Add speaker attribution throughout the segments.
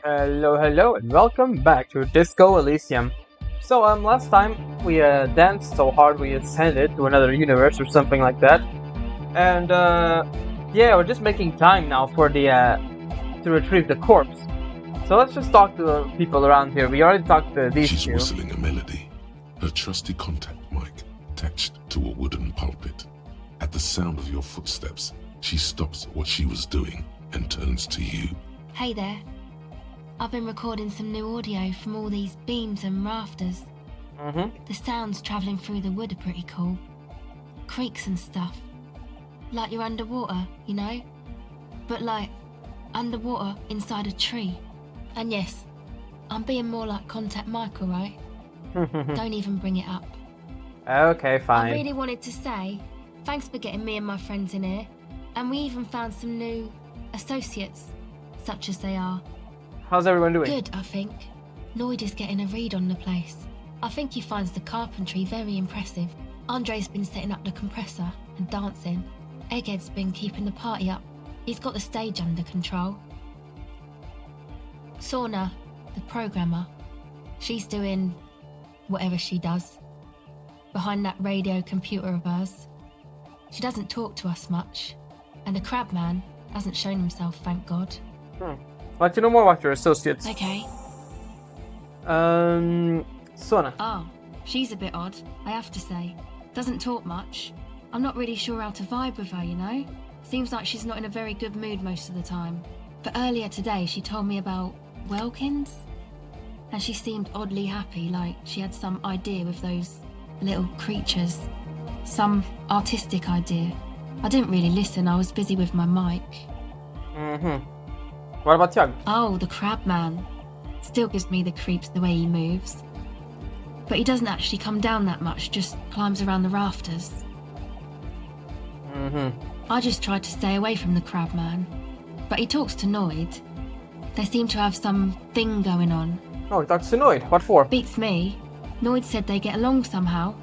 Speaker 1: Hello, and welcome back to Disco Elysium. So, last time we danced so hard we ascended to another universe or something like that, and yeah, we're just making time now for the to retrieve the corpse. So let's just talk to the people around here. We already talked to these
Speaker 2: She's
Speaker 1: two.
Speaker 2: whistling a melody, her trusty contact mic attached to a wooden pulpit. At the sound of your footsteps, she stops what she was doing and turns to you.
Speaker 3: Hey there. I've been recording some new audio from all these beams and rafters. The sounds travelling through the wood are pretty cool. Creaks and stuff. Like you're underwater, you know? But like, underwater inside a tree. And yes, I'm being more like Contact Michael, right? Don't even bring it up.
Speaker 1: Okay, fine.
Speaker 3: I really wanted to say, thanks for getting me and my friends in here. And we even found some new associates, such as they are.
Speaker 1: How's everyone doing?
Speaker 3: Good, I think. Lloyd is getting a read on the place. I think he finds the carpentry very impressive. Andre's been setting up the compressor and dancing. Egghead's been keeping the party up. He's got the stage under control. Sauna, the programmer, she's doing whatever she does. Behind that radio computer of hers. She doesn't talk to us much. And the crabman hasn't shown himself, thank God.
Speaker 1: I'd like to know more about your associates.
Speaker 3: Okay.
Speaker 1: Sona.
Speaker 3: Oh, she's a bit odd, I have to say. Doesn't talk much. I'm not really sure how to vibe with her, you know? Seems like she's not in a very good mood most of the time. But earlier today she told me about Welkins. And she seemed oddly happy, like she had some idea with those little creatures. Some artistic idea. I didn't really listen, I was busy with my mic.
Speaker 1: What about Yug?
Speaker 3: Oh, the crab man. Still gives me the creeps the way he moves. But he doesn't actually come down that much, just climbs around the rafters. I just tried to stay away from the crab man. But he talks to Noid. They seem to have some thing going on.
Speaker 1: Oh, he talks to Noid. What for?
Speaker 3: Beats me. Noid said they get along somehow.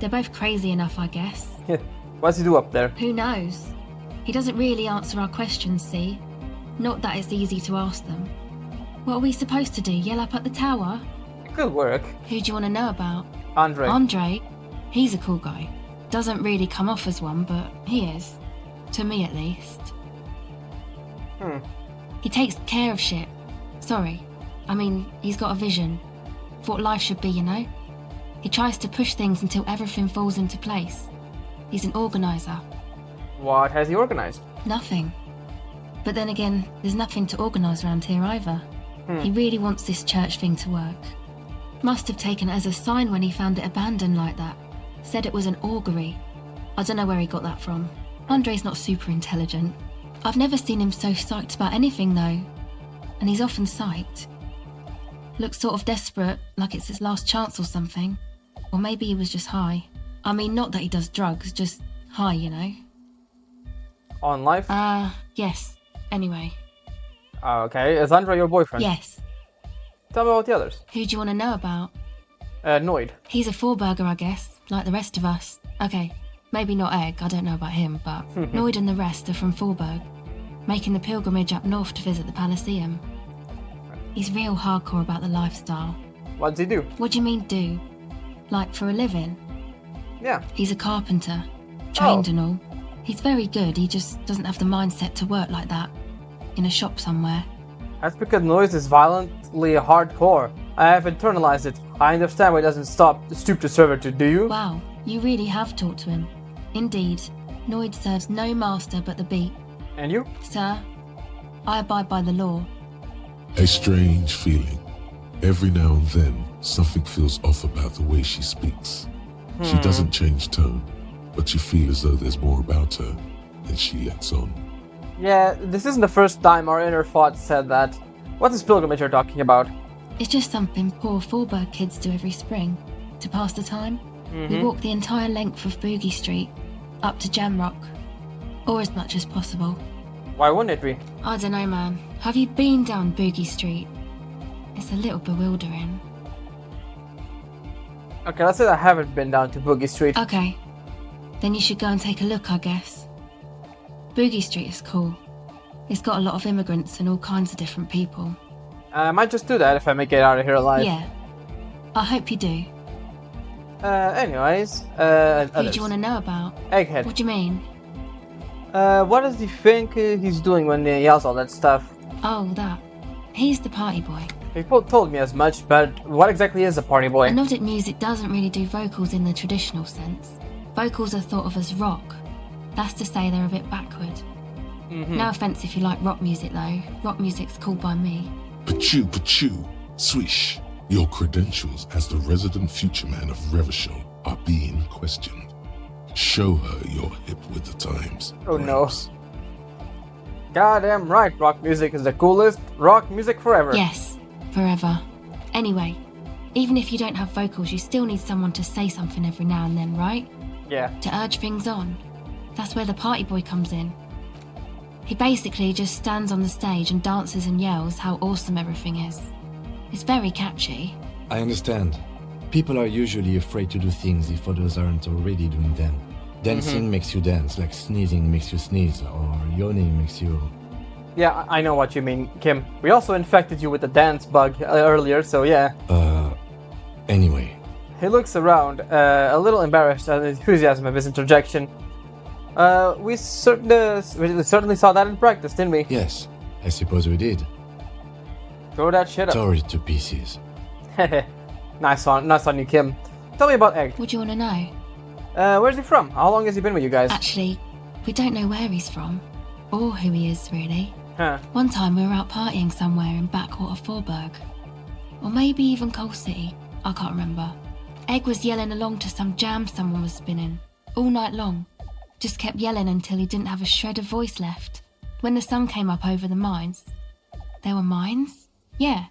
Speaker 3: They're both crazy enough, I guess.
Speaker 1: What does he do up there?
Speaker 3: Who knows? He doesn't really answer our questions, see? Not that it's easy to ask them. What are we supposed to do, yell up at the tower?
Speaker 1: Good work.
Speaker 3: Who do you want to know about?
Speaker 1: Andre.
Speaker 3: Andre? He's a cool guy. Doesn't really come off as one, but he is. To me, at least. He takes care of shit. Sorry. I mean, he's got a vision. For what life should be, you know? He tries to push things until everything falls into place. He's an organiser.
Speaker 1: What has he organized?
Speaker 3: Nothing. But then again, there's nothing to organise around here either. He really wants this church thing to work. Must have taken it as a sign when he found it abandoned like that. Said it was an augury. I don't know where he got that from. Andre's not super intelligent. I've never seen him so psyched about anything though. And he's often psyched. Looks sort of desperate, like it's his last chance or something. Or maybe he was just high. I mean, not that he does drugs, just high, you know.
Speaker 1: On life?
Speaker 3: Yes. Anyway.
Speaker 1: Okay, is Andre your boyfriend?
Speaker 3: Yes.
Speaker 1: Tell me about the others.
Speaker 3: Who do you want to know about?
Speaker 1: Noid.
Speaker 3: He's a four-burger, I guess, like the rest of us. Okay, maybe not Egg, I don't know about him, but Noid and the rest are from Forberg, making the pilgrimage up north to visit the Elysium. He's real hardcore about the lifestyle.
Speaker 1: What does he do?
Speaker 3: What do you mean do? Like for a living?
Speaker 1: Yeah.
Speaker 3: He's a carpenter, trained and all. He's very good, he just doesn't have the mindset to work like that, in a shop somewhere.
Speaker 1: That's because Noise is violently hardcore. I have internalized it. I understand why he doesn't stoop to servitude, do you?
Speaker 3: Wow, you really have talked to him. Indeed, Noid serves no master but the beat.
Speaker 1: And you?
Speaker 3: Sir, I abide by the law.
Speaker 2: A strange feeling. Every now and then, something feels off about the way she speaks. She doesn't change tone, but you feel as though there's more about her, and she lets on.
Speaker 1: Yeah, this isn't the first time our inner thought said that. What's this pilgrimage you're talking about?
Speaker 3: It's just something poor Forberg kids do every spring, to pass the time. We walk the entire length of Boogie Street, up to Jamrock, or as much as possible.
Speaker 1: Why wouldn't it be?
Speaker 3: I don't know, man. Have you been down Boogie Street? It's a little bewildering.
Speaker 1: Okay, let's say I haven't been down to Boogie Street.
Speaker 3: Okay, then you should go and take a look, I guess. Boogie Street is cool. It's got a lot of immigrants and all kinds of different people.
Speaker 1: I might just do that if I make it out of here alive.
Speaker 3: Yeah. I hope you do.
Speaker 1: Anyways,
Speaker 3: Who do you want to know about?
Speaker 1: Egghead.
Speaker 3: What do you mean?
Speaker 1: What does he think he's doing when he yells all that stuff?
Speaker 3: Oh, that. He's the party boy.
Speaker 1: People told me as much, but what exactly is a party boy?
Speaker 3: Melodic music doesn't really do vocals in the traditional sense. Vocals are thought of as rock. That's to say they're a bit backward. No offence if you like rock music though. Rock music's called by me.
Speaker 2: Pachoo, swish. Your credentials as the resident future man of Revachol are being questioned. Show her you're hip with the times.
Speaker 1: Oh
Speaker 2: Gramps.
Speaker 1: no. Goddamn right, rock music is the coolest. Rock music forever.
Speaker 3: Yes, forever. Anyway, even if you don't have vocals, you still need someone to say something every now and then, right?
Speaker 1: Yeah.
Speaker 3: To urge things on. That's where the party boy comes in. He basically just stands on the stage and dances and yells how awesome everything is. It's very catchy.
Speaker 4: I understand. People are usually afraid to do things if others aren't already doing them. Dancing makes you dance, like sneezing makes you sneeze, or yawning makes you...
Speaker 1: Yeah, I know what you mean, Kim. We also infected you with the dance bug earlier, so yeah.
Speaker 4: Anyway.
Speaker 1: He looks around, a little embarrassed at the enthusiasm of his interjection. We certainly saw that in practice, didn't we?
Speaker 4: Yes, I suppose we did.
Speaker 1: Throw that shit up.
Speaker 4: Tore it to pieces.
Speaker 1: Nice on you, Kim. Tell me about Egg.
Speaker 3: What do you want to know?
Speaker 1: Where's he from? How long has he been with you guys?
Speaker 3: Actually, we don't know where he's from. Or who he is, really.
Speaker 1: Huh.
Speaker 3: One time we were out partying somewhere in backwater Forburg. Or maybe even Coal City. I can't remember. Egg was yelling along to some jam someone was spinning. All night long. Just kept yelling until he didn't have a shred of voice left. When the sun came up over the mines. There were mines? Yeah.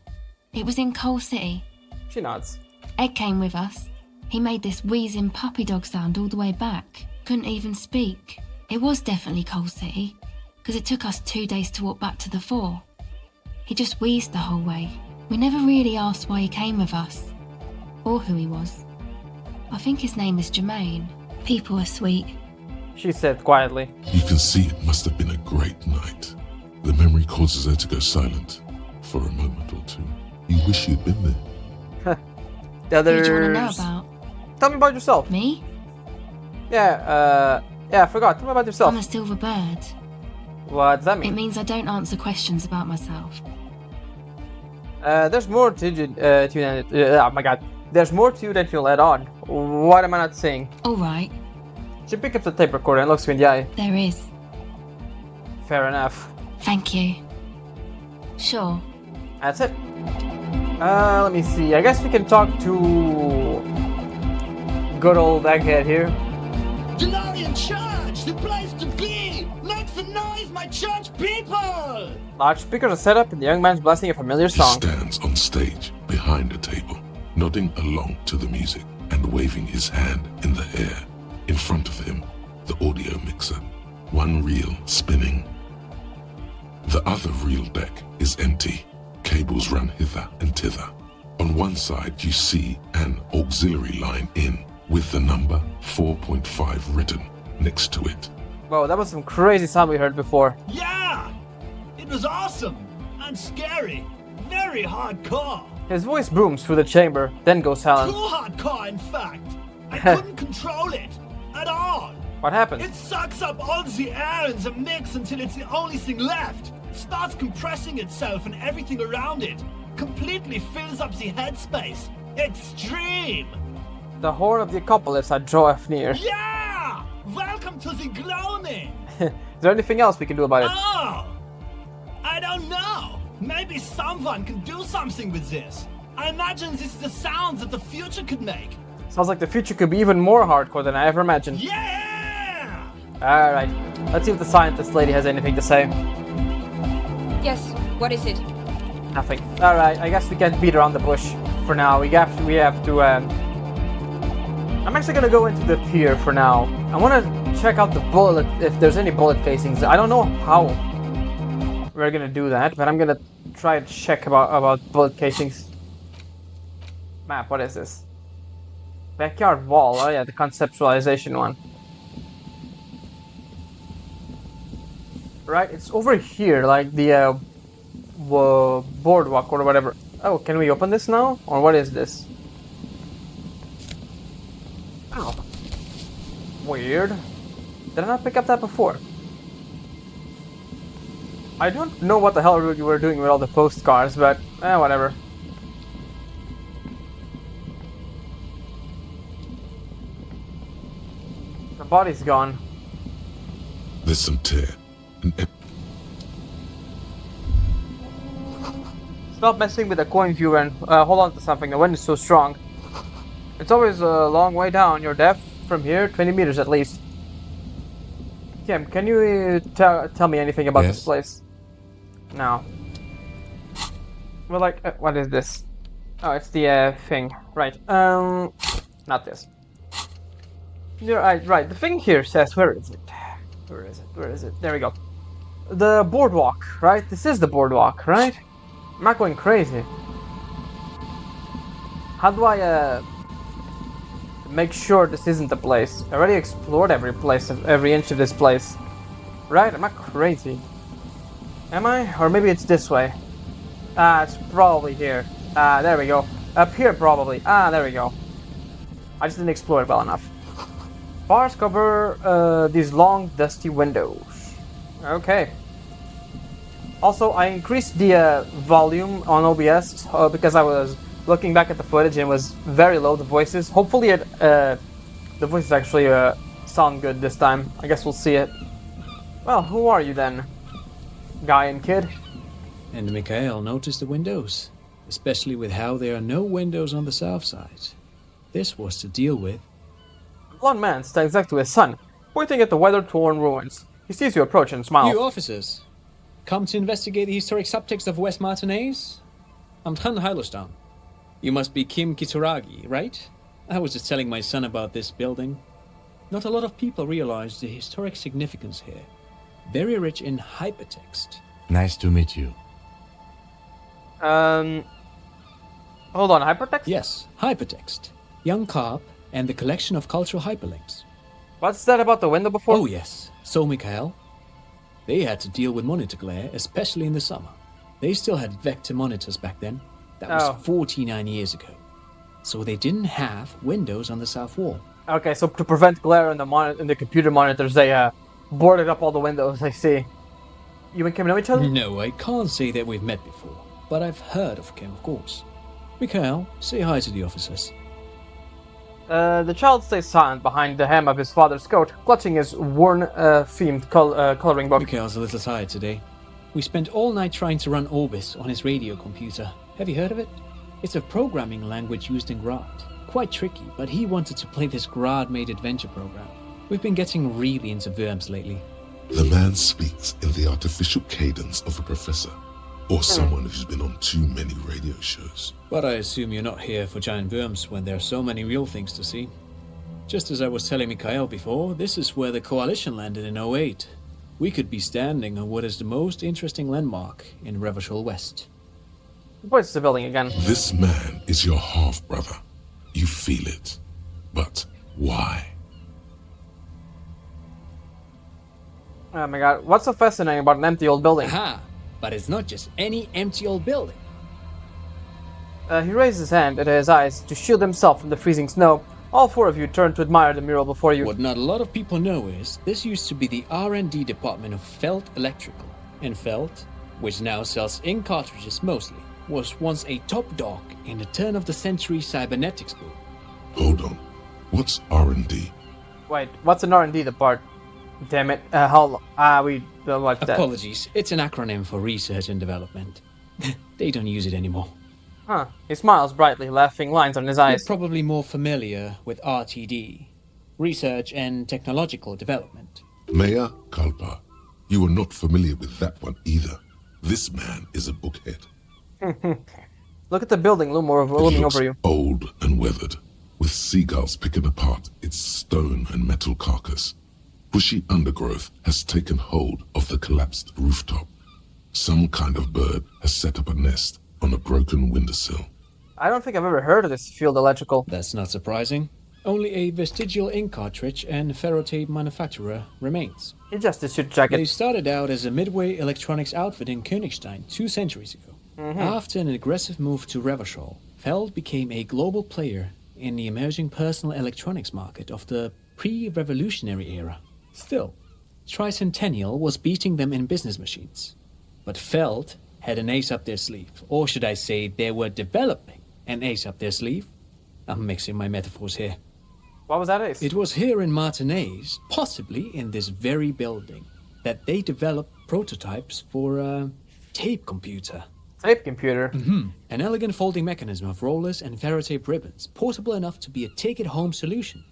Speaker 3: It was in Coal City.
Speaker 1: She nods.
Speaker 3: Egg came with us. He made this wheezing puppy dog sound all the way back. Couldn't even speak. It was definitely Coal City, because it took us 2 days to walk back to the fort. He just wheezed the whole way. We never really asked why he came with us, or who he was. I think his name is Jermaine. People are sweet.
Speaker 1: She said quietly.
Speaker 2: You can see it must have been a great night. The memory causes her to go silent for a moment or two. You wish you'd been there.
Speaker 1: The others...
Speaker 3: Who do you want to know about?
Speaker 1: Tell me about yourself.
Speaker 3: Me?
Speaker 1: Yeah, I forgot. Tell me about yourself.
Speaker 3: I'm a silver bird.
Speaker 1: What does that
Speaker 3: It
Speaker 1: mean?
Speaker 3: means I don't answer questions about myself.
Speaker 1: There's more to you than... oh my god. There's more to you than you'll let on. What am I not saying?
Speaker 3: All right,
Speaker 1: She picks up the tape recorder and looks me in the eye.
Speaker 3: there is.
Speaker 1: Fair enough.
Speaker 3: Thank you. Sure.
Speaker 1: That's it. Let me see. I guess we can talk to... good old Egghead here.
Speaker 5: Delorian Church, the place to be! Make some noise, my church people!
Speaker 1: Large speakers are set up and the young man's blasting a familiar
Speaker 2: He
Speaker 1: song.
Speaker 2: stands on stage behind a table, nodding along to the music and waving his hand in the air. In front of him, the audio mixer, one reel spinning. The other reel deck is empty. Cables run hither and thither. On one side you see an auxiliary line in with the number 4.5 written next to it.
Speaker 1: Whoa, that was some crazy sound we heard before.
Speaker 5: Yeah! It was awesome and scary. Very hardcore.
Speaker 1: His voice booms through the chamber, then goes silent.
Speaker 5: Too hardcore, in fact. I couldn't control it at all.
Speaker 1: What happened?
Speaker 5: It sucks up all the air in the mix until it's the only thing left. Starts compressing itself and everything around it. Completely fills up the headspace. Extreme!
Speaker 1: The horn of the apocalypse I draweth near.
Speaker 5: Yeah! Welcome to the gloaming!
Speaker 1: Is there anything else we can do about it?
Speaker 5: Oh! I don't know. Maybe someone can do something with this. I imagine this is the sounds that the future could make.
Speaker 1: Sounds like the future could be even more hardcore than I ever imagined.
Speaker 5: Yeah!
Speaker 1: Alright, let's see if the scientist lady has anything to say.
Speaker 6: Yes, what is it?
Speaker 1: Nothing. Alright, I guess we can't beat around the bush for now. We have to, I'm actually gonna go into the pier for now. I wanna check out the bullet, if there's any bullet casings. I don't know how we're gonna do that, but I'm gonna try to check about bullet casings. Map, what is this? Backyard wall, oh yeah, the conceptualization one. Right, it's over here, like the boardwalk or whatever. Oh, can we open this now? Or what is this? Oh. Weird. Did I not pick up that before? I don't know what the hell you were doing with all the postcards, but whatever. The body's gone.
Speaker 2: There's some tear.
Speaker 1: Stop messing with the coin viewer and hold on to something. The wind is so strong. It's always a long way down. You're deaf from here, 20 meters at least. Kim, can you tell me anything about this place? No. Well, like, what is this? Oh, it's the thing. Right. Not this. You're right. The thing here says, where is it? Where is it? Where is it? There we go. The boardwalk, right? This is the boardwalk, right? I'm not going crazy. How do I make sure this isn't the place? I already explored every place, every inch of this place. Right? I'm not crazy. Am I? Or maybe it's this way. It's probably here. There we go. Up here probably. There we go. I just didn't explore it well enough. Bars cover these long, dusty windows. Okay. Also, I increased the volume on OBS because I was looking back at the footage and it was very low, the voices. Hopefully the voices actually sound good this time. I guess we'll see it. Well, who are you then? Guy and kid?
Speaker 7: And Mikhail noticed the windows, especially with how there are no windows on the south side. This was to deal with.
Speaker 1: A blond man stands next to his son, pointing at the weather-torn ruins. He sees you approach and smiles.
Speaker 7: You officers, come to investigate the historic subtext of West Martinez? I'm Tran Heilostam. You must be Kim Kituragi, right? I was just telling my son about this building. Not a lot of people realize the historic significance here. Very rich in hypertext.
Speaker 4: Nice to meet you.
Speaker 1: Hold on, hypertext?
Speaker 7: Yes, hypertext. Young Carp and the collection of cultural hyperlinks.
Speaker 1: What's that about the window before?
Speaker 7: Oh yes, so Mikhail. They had to deal with monitor glare, especially in the summer. They still had vector monitors back then. That was 49 years ago. So they didn't have windows on the south wall.
Speaker 1: Okay, so to prevent glare in the computer monitors, they boarded up all the windows, I see. You and Kim know each other?
Speaker 7: No, I can't say that we've met before, but I've heard of Kim, of course. Mikhail, say hi to the officers.
Speaker 1: The child stays silent behind the hem of his father's coat, clutching his worn-themed coloring book.
Speaker 7: Mikhail's a little tired today. We spent all night trying to run Orbis on his radio computer. Have you heard of it? It's a programming language used in Grad. Quite tricky, but he wanted to play this Grad-made adventure program. We've been getting really into Worms lately.
Speaker 2: The man speaks in the artificial cadence of a professor, or someone who's been on too many radio shows.
Speaker 7: But I assume you're not here for giant worms when there are so many real things to see. Just as I was telling Mikhail before, this is where the Coalition landed in 08. We could be standing on what is the most interesting landmark in Revachol West.
Speaker 1: He points to the building again.
Speaker 2: This man is your half-brother. You feel it. But why?
Speaker 1: Oh my god, what's so fascinating about an empty old building?
Speaker 7: Aha! But it's not just any empty old building.
Speaker 1: He raised his hand at his eyes to shield himself from the freezing snow. All four of you turned to admire the mural before you.
Speaker 7: What not a lot of people know is this used to be the R&D department of Felt Electrical. And Felt, which now sells ink cartridges mostly, was once a top dog in the turn-of-the-century cybernetics boom.
Speaker 2: Hold on. What's R&D?
Speaker 1: Wait, what's an R&D department? Damn it. We don't like that.
Speaker 7: Apologies, it's an acronym for research and development. They don't use it anymore.
Speaker 1: Huh. He smiles brightly, laughing lines on his eyes.
Speaker 7: You're probably more familiar with RTD, Research and Technological Development.
Speaker 2: Maya Kalpa, you are not familiar with that one either. This man is a bookhead.
Speaker 1: Look at the building looming over you.
Speaker 2: Old and weathered, with seagulls picking apart its stone and metal carcass. Bushy undergrowth has taken hold of the collapsed rooftop. Some kind of bird has set up a nest on a broken windowsill.
Speaker 1: I don't think I've ever heard of this field electrical.
Speaker 7: That's not surprising. Only a vestigial ink cartridge and ferrotape manufacturer remains.
Speaker 1: He just a suit jacket.
Speaker 7: They started out as a midway electronics outfit in Königstein 2 centuries ago. After an aggressive move to Revachol, Feld became a global player in the emerging personal electronics market of the pre-revolutionary era. Still, Tricentennial was beating them in business machines. But Feld had an ace up their sleeve, or should I say they were developing an ace up their sleeve. I'm mixing my metaphors here.
Speaker 1: What was that ace?
Speaker 7: It was here in Martinez, possibly in this very building, that they developed prototypes for a tape computer.
Speaker 1: Tape computer?
Speaker 7: An elegant folding mechanism of rollers and ferrotape ribbons, portable enough to be a take-it-home solution.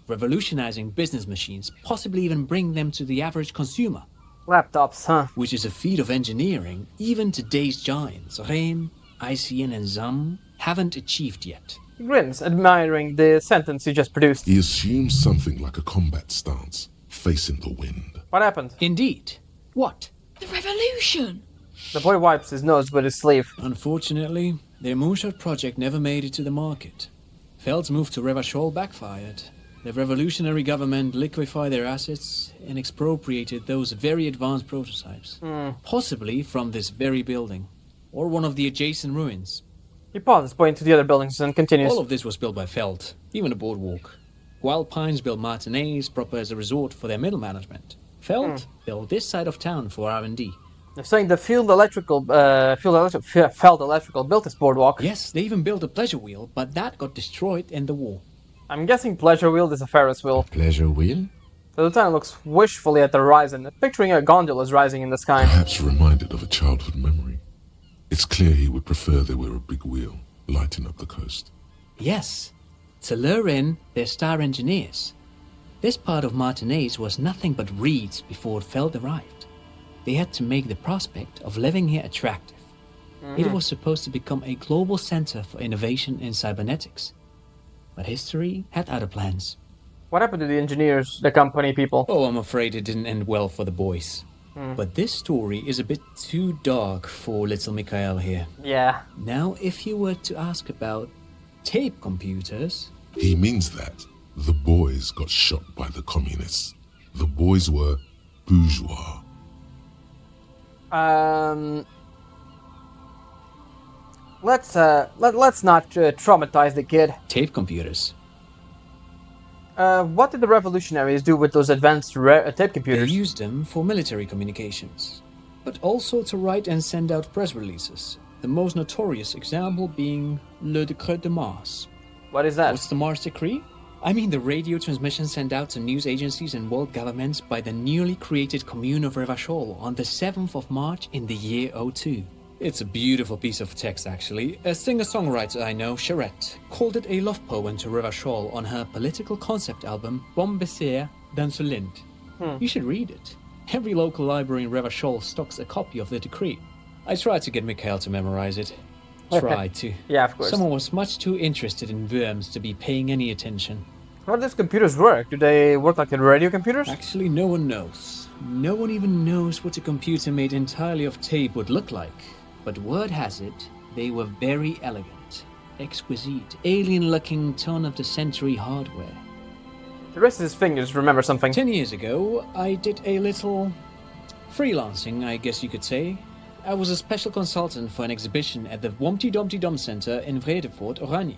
Speaker 7: Revolutionizing business machines, possibly even bring them to the average consumer.
Speaker 1: Laptops, huh?
Speaker 7: Which is a feat of engineering even today's giants, Rehm, ICN and ZAM, haven't achieved yet.
Speaker 1: He grins, admiring the sentence he just produced.
Speaker 2: He assumes something like a combat stance, facing the wind.
Speaker 1: What happened?
Speaker 7: Indeed. What?
Speaker 6: The revolution!
Speaker 1: The boy wipes his nose with his sleeve.
Speaker 7: Unfortunately, their moonshot project never made it to the market. Feld's move to Revachol backfired. The revolutionary government liquefied their assets and expropriated those very advanced prototypes. Possibly from this very building, or one of the adjacent ruins.
Speaker 1: He pauses, pointing to the other buildings, and continues.
Speaker 7: All of this was built by Feld, even the boardwalk. Wild Pines built Martinez proper as a resort for their middle management. Feld built this side of town for R&D.
Speaker 1: They're saying the Feld Electrical built this boardwalk.
Speaker 7: Yes, they even built a pleasure wheel, but that got destroyed in the war.
Speaker 1: I'm guessing pleasure wheel is a Ferris wheel.
Speaker 4: Pleasure wheel?
Speaker 1: The lieutenant looks wishfully at the horizon, picturing a gondolas rising in the sky.
Speaker 2: Perhaps reminded of a childhood memory. It's clear he would prefer they were a big wheel, lighting up the coast.
Speaker 7: Yes, to lure in their star engineers. This part of Martinez was nothing but reeds before Feld arrived. They had to make the prospect of living here attractive. It was supposed to become a global center for innovation in cybernetics. But history had other plans.
Speaker 1: What happened to the engineers, the company people?
Speaker 7: Oh, I'm afraid it didn't end well for the boys. But this story is a bit too dark for little Mikhail here.
Speaker 1: Yeah.
Speaker 7: Now, if you were to ask about tape computers...
Speaker 2: He means that the boys got shot by the communists. The boys were bourgeois.
Speaker 1: Let's not traumatize the kid.
Speaker 7: Tape computers.
Speaker 1: What did the revolutionaries do with those advanced tape
Speaker 7: They
Speaker 1: computers?
Speaker 7: used them for military communications, but also to write and send out press releases. The most notorious example being Le Décret de Mars.
Speaker 1: What is that?
Speaker 7: What's the Mars Decree? I mean the radio transmission sent out to news agencies and world governments by the newly created Commune of Revachol on the 7th of March in the year 02. It's a beautiful piece of text, actually. A singer-songwriter I know, Charette, called it a love poem to Revachol on her political concept album, Bon Baiser dans ce Lind. You should read it. Every local library in Revachol stocks a copy of the decree. I tried to get Mikhail to memorize it. Tried to.
Speaker 1: Yeah, of course.
Speaker 7: Someone was much too interested in worms to be paying any attention.
Speaker 1: How do these computers work? Do they work like the radio computers?
Speaker 7: Actually, no one knows. No one even knows what a computer made entirely of tape would look like. But word has it, they were very elegant, exquisite, alien-looking turn-of-the-century hardware.
Speaker 1: The rest of his fingers remember something.
Speaker 7: 10 years ago, I did a little freelancing, I guess you could say. I was a special consultant for an exhibition at the Wompty Dumpty Dum Center in Vredefort, Oranje.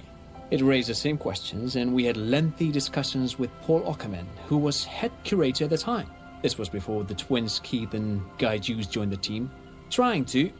Speaker 7: It raised the same questions, and we had lengthy discussions with Paul Ockerman, who was head curator at the time. This was before the twins Keith and Guy Jews joined the team, trying to...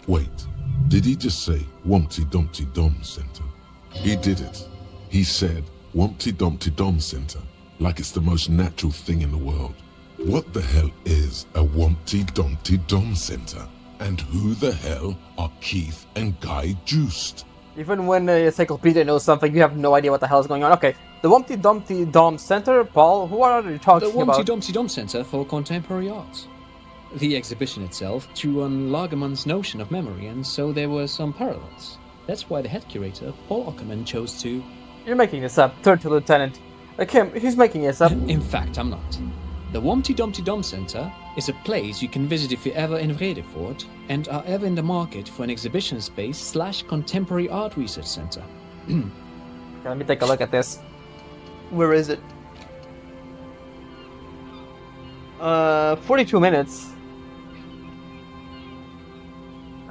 Speaker 2: Wait, did he just say Wumpty Dumpty Dum Center? He did it. He said Wumpty Dumpty Dum Center, like it's the most natural thing in the world. What the hell is a Wumpty Dumpty Dum Center? And who the hell are Keith and Guy Juiced?
Speaker 1: Even when the encyclopedia knows something, you have no idea what the hell is going on. Okay, the Wumpty Dumpty Dom Center, Paul, who are you talking
Speaker 7: The Wumpty
Speaker 1: about?
Speaker 7: Dumpty Dum Center for Contemporary Arts. The exhibition itself drew on Lagerman's notion of memory, and so there were some parallels. That's why the head curator, Paul Ockerman, chose to...
Speaker 1: You're making this up. Turn to Lieutenant. Kim, he's making this up.
Speaker 7: In fact, I'm not. The Wumpty Dumpty Dum Center is a place you can visit if you're ever in Vredefort and are ever in the market for an exhibition space / contemporary art research center.
Speaker 1: Let me take a look at this. Where is it? 42 minutes.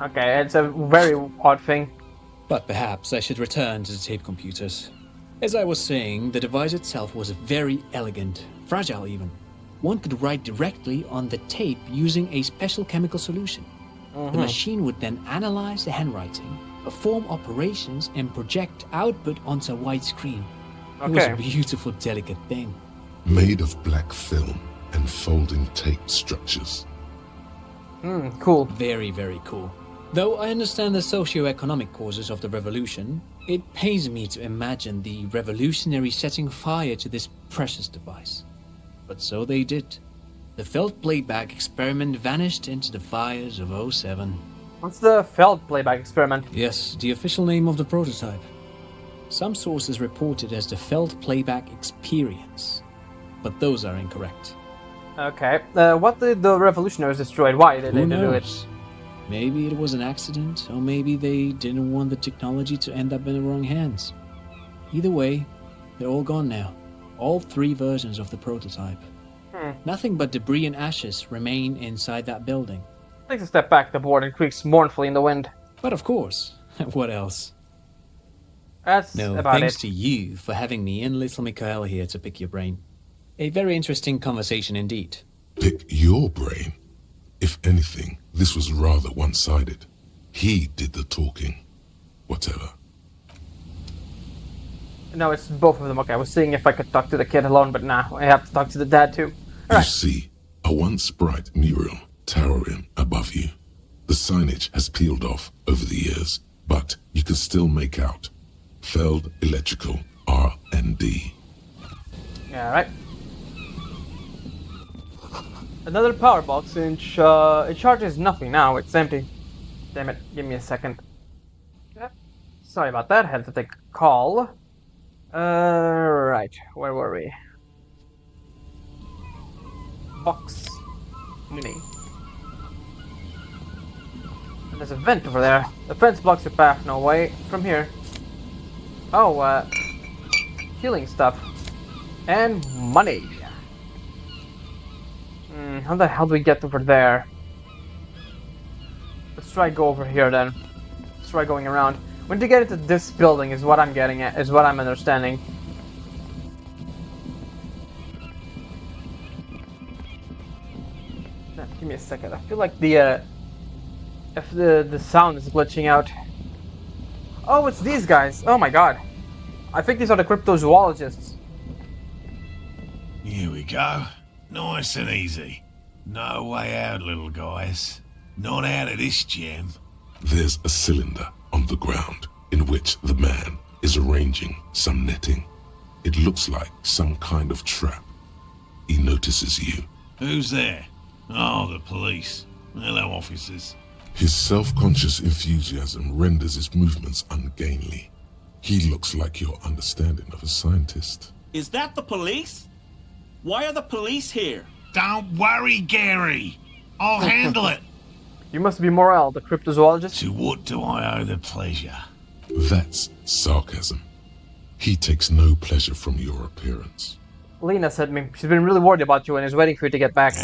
Speaker 1: Okay, it's a very odd thing.
Speaker 7: But perhaps I should return to the tape computers. As I was saying, the device itself was very elegant, fragile even. One could write directly on the tape using a special chemical solution. The machine would then analyze the handwriting, perform operations, and project output onto a white screen. It was a beautiful, delicate thing.
Speaker 2: Made of black film and folding tape structures.
Speaker 1: Cool.
Speaker 7: Very, very cool. Though I understand the socio-economic causes of the revolution, it pains me to imagine the revolutionaries setting fire to this precious device. But so they did. The felt playback experiment vanished into the fires of 07.
Speaker 1: What's the felt playback experiment?
Speaker 7: Yes, the official name of the prototype. Some sources report it as the felt playback experience, but those are incorrect.
Speaker 1: Okay. What did the revolutionaries destroy? Why did they
Speaker 7: Who
Speaker 1: do it?
Speaker 7: knows? Maybe it was an accident, or maybe they didn't want the technology to end up in the wrong hands. Either way, they're all gone now. All 3 versions of the prototype. Nothing but debris and ashes remain inside that building.
Speaker 1: Takes a step back, the board, and creaks mournfully in the wind.
Speaker 7: But of course, what else?
Speaker 1: That's
Speaker 7: No,
Speaker 1: about
Speaker 7: thanks
Speaker 1: it.
Speaker 7: to you for having me and little Mikhail here to pick your brain. A very interesting conversation indeed.
Speaker 2: Pick your brain. If anything, this was rather one-sided. He did the talking. Whatever.
Speaker 1: No, it's both of them. Okay, I was seeing if I could talk to the kid alone, but nah, I have to talk to the dad too.
Speaker 2: You see a once bright mural towering above you. The signage has peeled off over the years, but you can still make out Feld Electrical R&D.
Speaker 1: Yeah, right. Another power box, it charges nothing now, it's empty. Damn it, give me a second. Yep. Sorry about that, had to take a call. Right, where were we? Box. Mini. And there's a vent over there. The fence blocks your path, no way. From here. Oh, healing stuff. And money. How the hell do we get over there? Let's try go over here then. Let's try going around. When to get into this building is what I'm getting at, is what I'm understanding. Now, give me a second. I feel like the sound is glitching out. Oh, it's these guys. Oh my god. I think these are the cryptozoologists.
Speaker 8: Here we go. Nice and easy. No way out, little guys. Not out of this gem.
Speaker 2: There's a cylinder on the ground in which the man is arranging some netting. It looks like some kind of trap. He notices you.
Speaker 8: Who's there? Oh, the police. Hello, officers.
Speaker 2: His self-conscious enthusiasm renders his movements ungainly. He looks like your understanding of a scientist.
Speaker 9: Is that the police? Why are the police here?
Speaker 8: Don't worry, Gary. I'll handle it.
Speaker 1: You must be Morel, the cryptozoologist.
Speaker 8: To what do I owe the pleasure?
Speaker 2: That's sarcasm. He takes no pleasure from your appearance.
Speaker 1: Lena sent me. She's been really worried about you and is waiting for you to get back.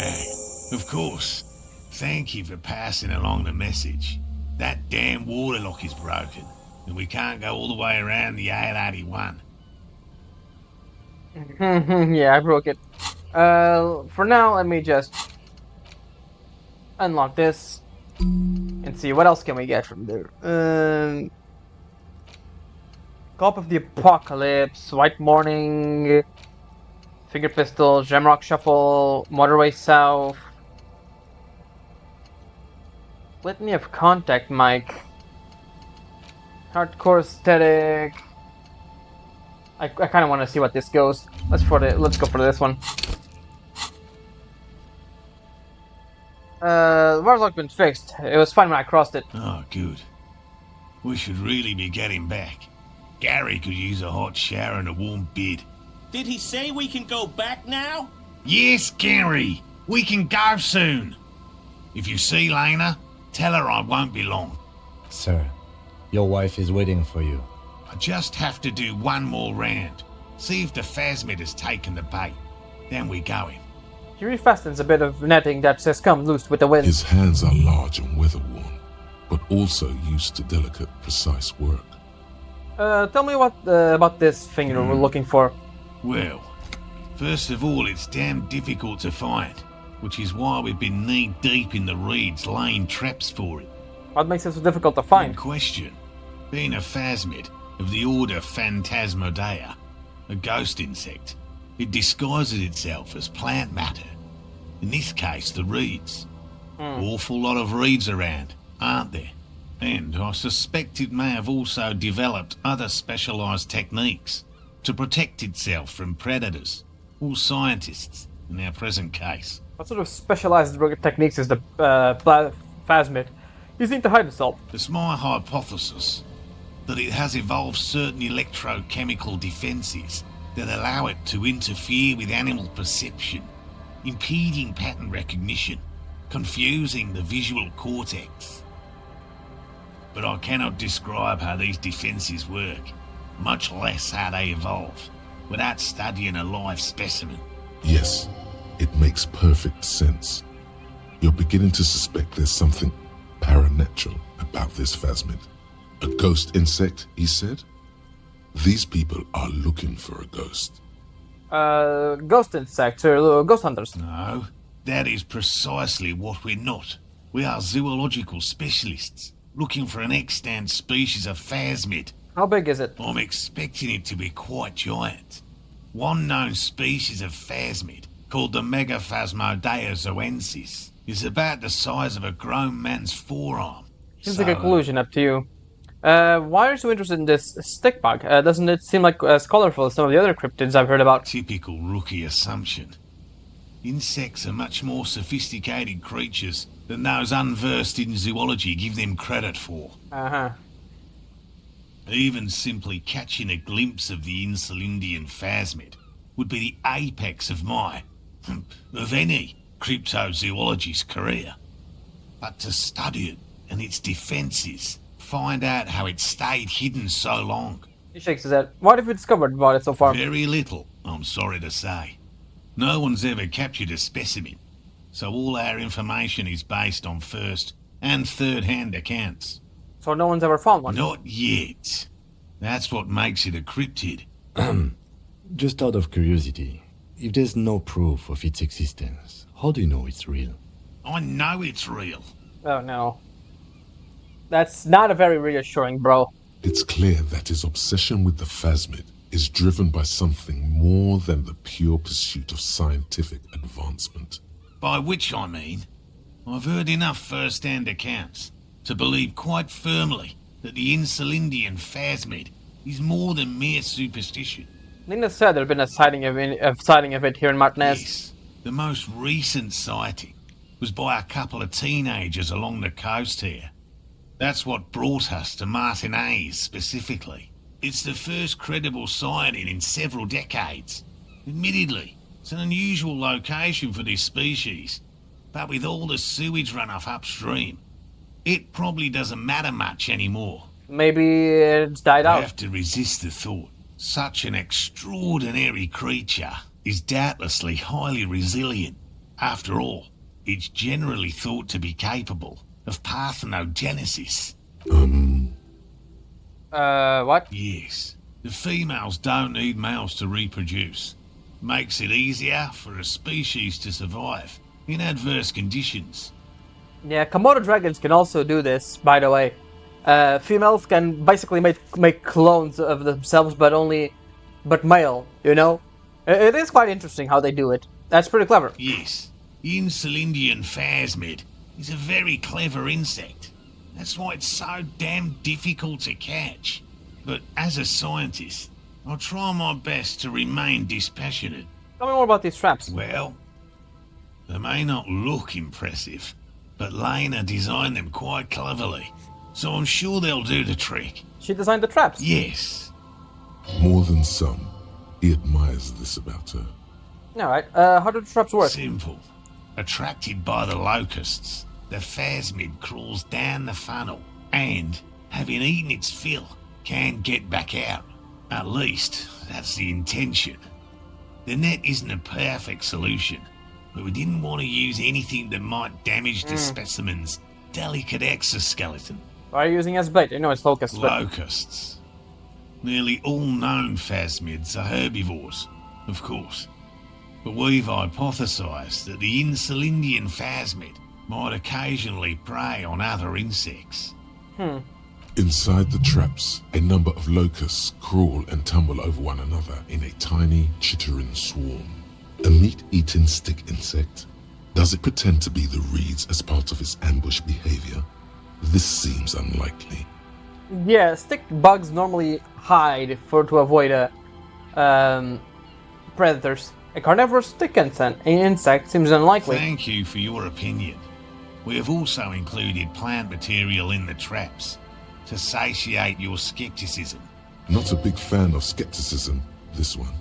Speaker 8: Of course. Thank you for passing along the message. That damn water lock is broken, and we can't go all the way around the AL-81.
Speaker 1: Yeah, I broke it. For now, let me just unlock this and see what else can we get from there. Cop of the Apocalypse, White Morning, Finger Pistol, Gemrock Shuffle, Motorway South, Litany of Contact Mic, Hardcore Aesthetic. I kind of want to see what this goes. Let's go for this one. The waterlock been fixed. It was fine when I crossed it.
Speaker 8: Oh, good. We should really be getting back. Gary could use a hot shower and a warm bed.
Speaker 9: Did he say we can go back now?
Speaker 8: Yes, Gary. We can go soon. If you see Lena, tell her I won't be long.
Speaker 4: Sir, your wife is waiting for you.
Speaker 8: I just have to do one more round. See if the phasmid has taken the bait. Then we go in.
Speaker 1: He refastens a bit of netting that says come loose with the wind.
Speaker 2: His hands are large and weather-worn, but also used to delicate, precise work.
Speaker 1: Tell me what about this thing you were looking for.
Speaker 8: Well, first of all, it's damn difficult to find, which is why we've been knee-deep in the reeds laying traps for it.
Speaker 1: What makes it so difficult to
Speaker 8: In
Speaker 1: find?
Speaker 8: question, being a phasmid of the order Phantasmodea, a ghost insect, it disguises itself as plant matter. In this case, the reeds. Awful lot of reeds around, aren't there? And I suspect it may have also developed other specialised techniques to protect itself from predators, or scientists, in our present case.
Speaker 1: What sort of specialized techniques is the phasmid using to hide itself?
Speaker 8: It's my hypothesis that it has evolved certain electrochemical defences that allow it to interfere with animal perception, impeding pattern recognition, confusing the visual cortex. But I cannot describe how these defences work, much less how they evolve, without studying a live specimen.
Speaker 2: Yes, it makes perfect sense. You're beginning to suspect there's something paranatural about this phasmid. A ghost insect, he said? These people are looking for a ghost.
Speaker 1: Ghost insects or ghost hunters.
Speaker 8: No, that is precisely what we're not. We are zoological specialists, looking for an extant species of phasmid.
Speaker 1: How big is it?
Speaker 8: I'm expecting it to be quite giant. One known species of phasmid, called the Megaphasmodea zoensis, is about the size of a grown man's forearm.
Speaker 1: Seems like a conclusion, up to you. Why are you so interested in this stick bug? Doesn't it seem like as colorful as some of the other cryptids I've heard about?
Speaker 8: Typical rookie assumption. Insects are much more sophisticated creatures than those unversed in zoology give them credit for.
Speaker 1: Uh-huh.
Speaker 8: Even simply catching a glimpse of the Insulindian phasmid would be the apex of of any cryptozoologist's career. But to study it and its defences, find out how it stayed hidden so long.
Speaker 1: He shakes his head. What have you discovered about it so far?
Speaker 8: Very little, I'm sorry to say. No one's ever captured a specimen, so all our information is based on first and third-hand accounts.
Speaker 1: So no one's ever found one?
Speaker 8: Not yet. That's what makes it a cryptid.
Speaker 4: Just out of curiosity, if there's no proof of its existence, how do you know it's real?
Speaker 8: I know it's real.
Speaker 1: Oh no. That's not a very reassuring, bro.
Speaker 2: It's clear that his obsession with the phasmid is driven by something more than the pure pursuit of scientific advancement.
Speaker 8: By which I mean, I've heard enough first-hand accounts to believe quite firmly that the Insulindian phasmid is more than mere superstition.
Speaker 1: Nina said there'd been a sighting of it here in Martinez.
Speaker 8: Yes, the most recent sighting was by a couple of teenagers along the coast here. That's what brought us to Martinez specifically. It's the first credible sighting in several decades. Admittedly, it's an unusual location for this species, but with all the sewage runoff upstream, it probably doesn't matter much anymore.
Speaker 1: Maybe it's died
Speaker 8: I
Speaker 1: out.
Speaker 8: have to resist the thought. Such an extraordinary creature is doubtlessly highly resilient. After all, it's generally thought to be capable of parthenogenesis.
Speaker 1: What?
Speaker 8: Yes. The females don't need males to reproduce. Makes it easier for a species to survive in adverse conditions.
Speaker 1: Yeah, Komodo dragons can also do this, by the way. Females can basically make clones of themselves, but male, you know? It is quite interesting how they do it. That's pretty clever.
Speaker 8: Yes. The Insulindian phasmid is a very clever insect. That's why it's so damn difficult to catch. But as a scientist, I'll try my best to remain dispassionate.
Speaker 1: Tell me more about these traps.
Speaker 8: Well, they may not look impressive, but Lena designed them quite cleverly, so I'm sure they'll do the trick.
Speaker 1: She designed the traps?
Speaker 8: Yes.
Speaker 2: More than some, he admires this about her.
Speaker 1: Alright, how do the traps work?
Speaker 8: Simple. Attracted by the locusts, the phasmid crawls down the funnel and, having eaten its fill, can't get back out. At least, that's the intention. The net isn't a perfect solution, but we didn't want to use anything that might damage the specimen's delicate exoskeleton.
Speaker 1: Why are you using as bait? I know it's locusts.
Speaker 8: Locusts. Nearly all known phasmids are herbivores, of course. But we've hypothesized that the Insulindian phasmid might occasionally prey on other insects.
Speaker 2: Inside the traps, a number of locusts crawl and tumble over one another in a tiny, chittering swarm. A meat-eating stick insect? Does it pretend to be the reeds as part of its ambush behavior? This seems unlikely.
Speaker 1: Yeah, stick bugs normally hide to avoid predators. A carnivorous stick insect seems unlikely.
Speaker 8: Thank you for your opinion. We have also included plant material in the traps to satiate your skepticism.
Speaker 2: Not a big fan of skepticism, this one.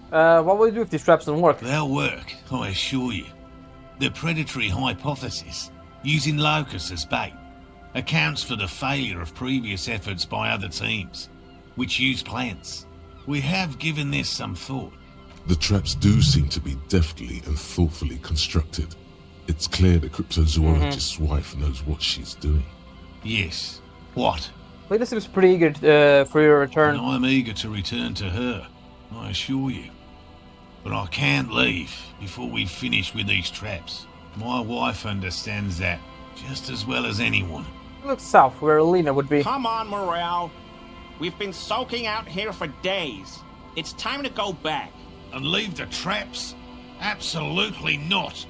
Speaker 1: What will you do if these traps don't work?
Speaker 8: They'll work, I assure you. The predatory hypothesis, using locusts as bait, accounts for the failure of previous efforts by other teams, which use plants. We have given this some thought.
Speaker 2: The traps do seem to be deftly and thoughtfully constructed. It's clear the cryptozoologist's wife knows what she's doing.
Speaker 8: Yes. What?
Speaker 1: Lena seems pretty eager for your return.
Speaker 8: And I'm eager to return to her, I assure you. But I can't leave before we've finished with these traps. My wife understands that just as well as anyone.
Speaker 1: Look south, where Lena would be.
Speaker 9: Come on, Morale. We've been soaking out here for days. It's time to go back.
Speaker 8: And leave the traps? Absolutely not.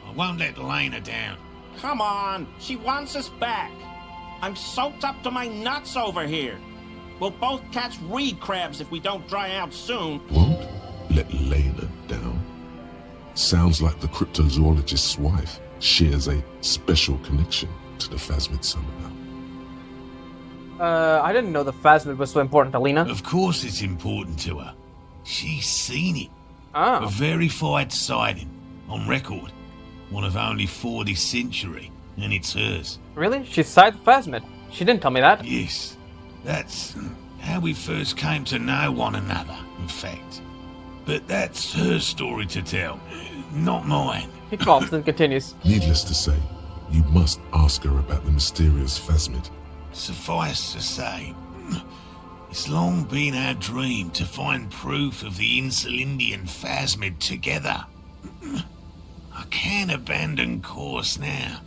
Speaker 8: I won't let Lena down.
Speaker 9: Come on, she wants us back. I'm soaked up to my nuts over here. We'll both catch reed crabs if we don't dry out soon.
Speaker 2: Won't let Lena down? Sounds like the cryptozoologist's wife shares a special connection to the phasmid somehow.
Speaker 1: I didn't know the phasmid was so important to Lena.
Speaker 8: Of course it's important to her. She's seen it.
Speaker 1: Oh.
Speaker 8: A verified sighting, on record. One of only 4 this century, and it's hers.
Speaker 1: Really? She sighted the phasmid? She didn't tell me that.
Speaker 8: Yes. That's how we first came to know one another, in fact. But that's her story to tell, not mine.
Speaker 1: He coughs and continues.
Speaker 2: Needless to say, you must ask her about the mysterious phasmid.
Speaker 8: Suffice to say, it's long been our dream to find proof of the Insulindian phasmid together. I can't abandon course now.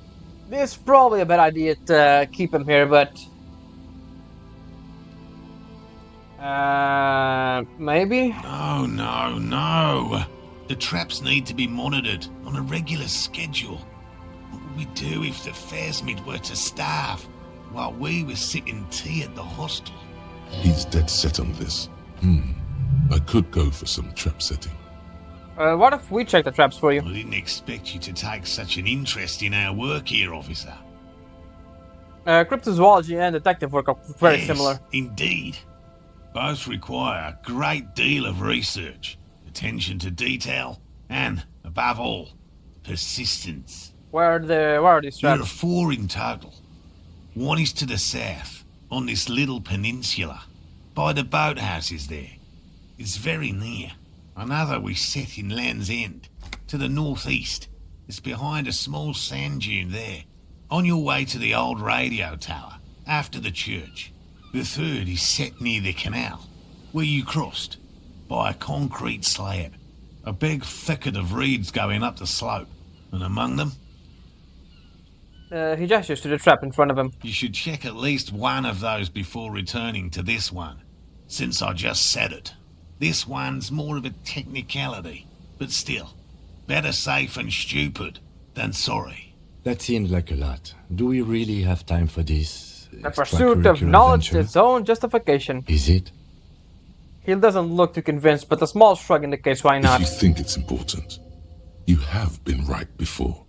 Speaker 1: It's probably a bad idea to keep him here, but... maybe?
Speaker 8: No. The traps need to be monitored on a regular schedule. What would we do if the phasmid were to starve while we were sipping tea at the hostel?
Speaker 2: He's dead set on this. I could go for some trap setting.
Speaker 1: What if we check the traps for you?
Speaker 8: I didn't expect you to take such an interest in our work here, officer.
Speaker 1: Cryptozoology and detective work are very similar.
Speaker 8: Indeed. Both require a great deal of research, attention to detail, and, above all, persistence.
Speaker 1: Where are these traps?
Speaker 8: There are 4 in total. One is to the south, on this little peninsula, by the boathouses there. It's very near. Another we set in Land's End, to the northeast. It's behind a small sand dune there, on your way to the old radio tower, after the church. The third is set near the canal, where you crossed, by a concrete slab. A big thicket of reeds going up the slope, and among them...
Speaker 1: He gestures to the trap in front of him.
Speaker 8: You should check at least one of those before returning to this one, since I just said it. This one's more of a technicality, but still, better safe and stupid than sorry.
Speaker 4: That seems like a lot. Do we really have time for this?
Speaker 1: The pursuit of knowledge is its own justification.
Speaker 4: Is it?
Speaker 1: He doesn't look too convinced, but a small shrug indicates why not.
Speaker 2: If you think it's important, you have been right before.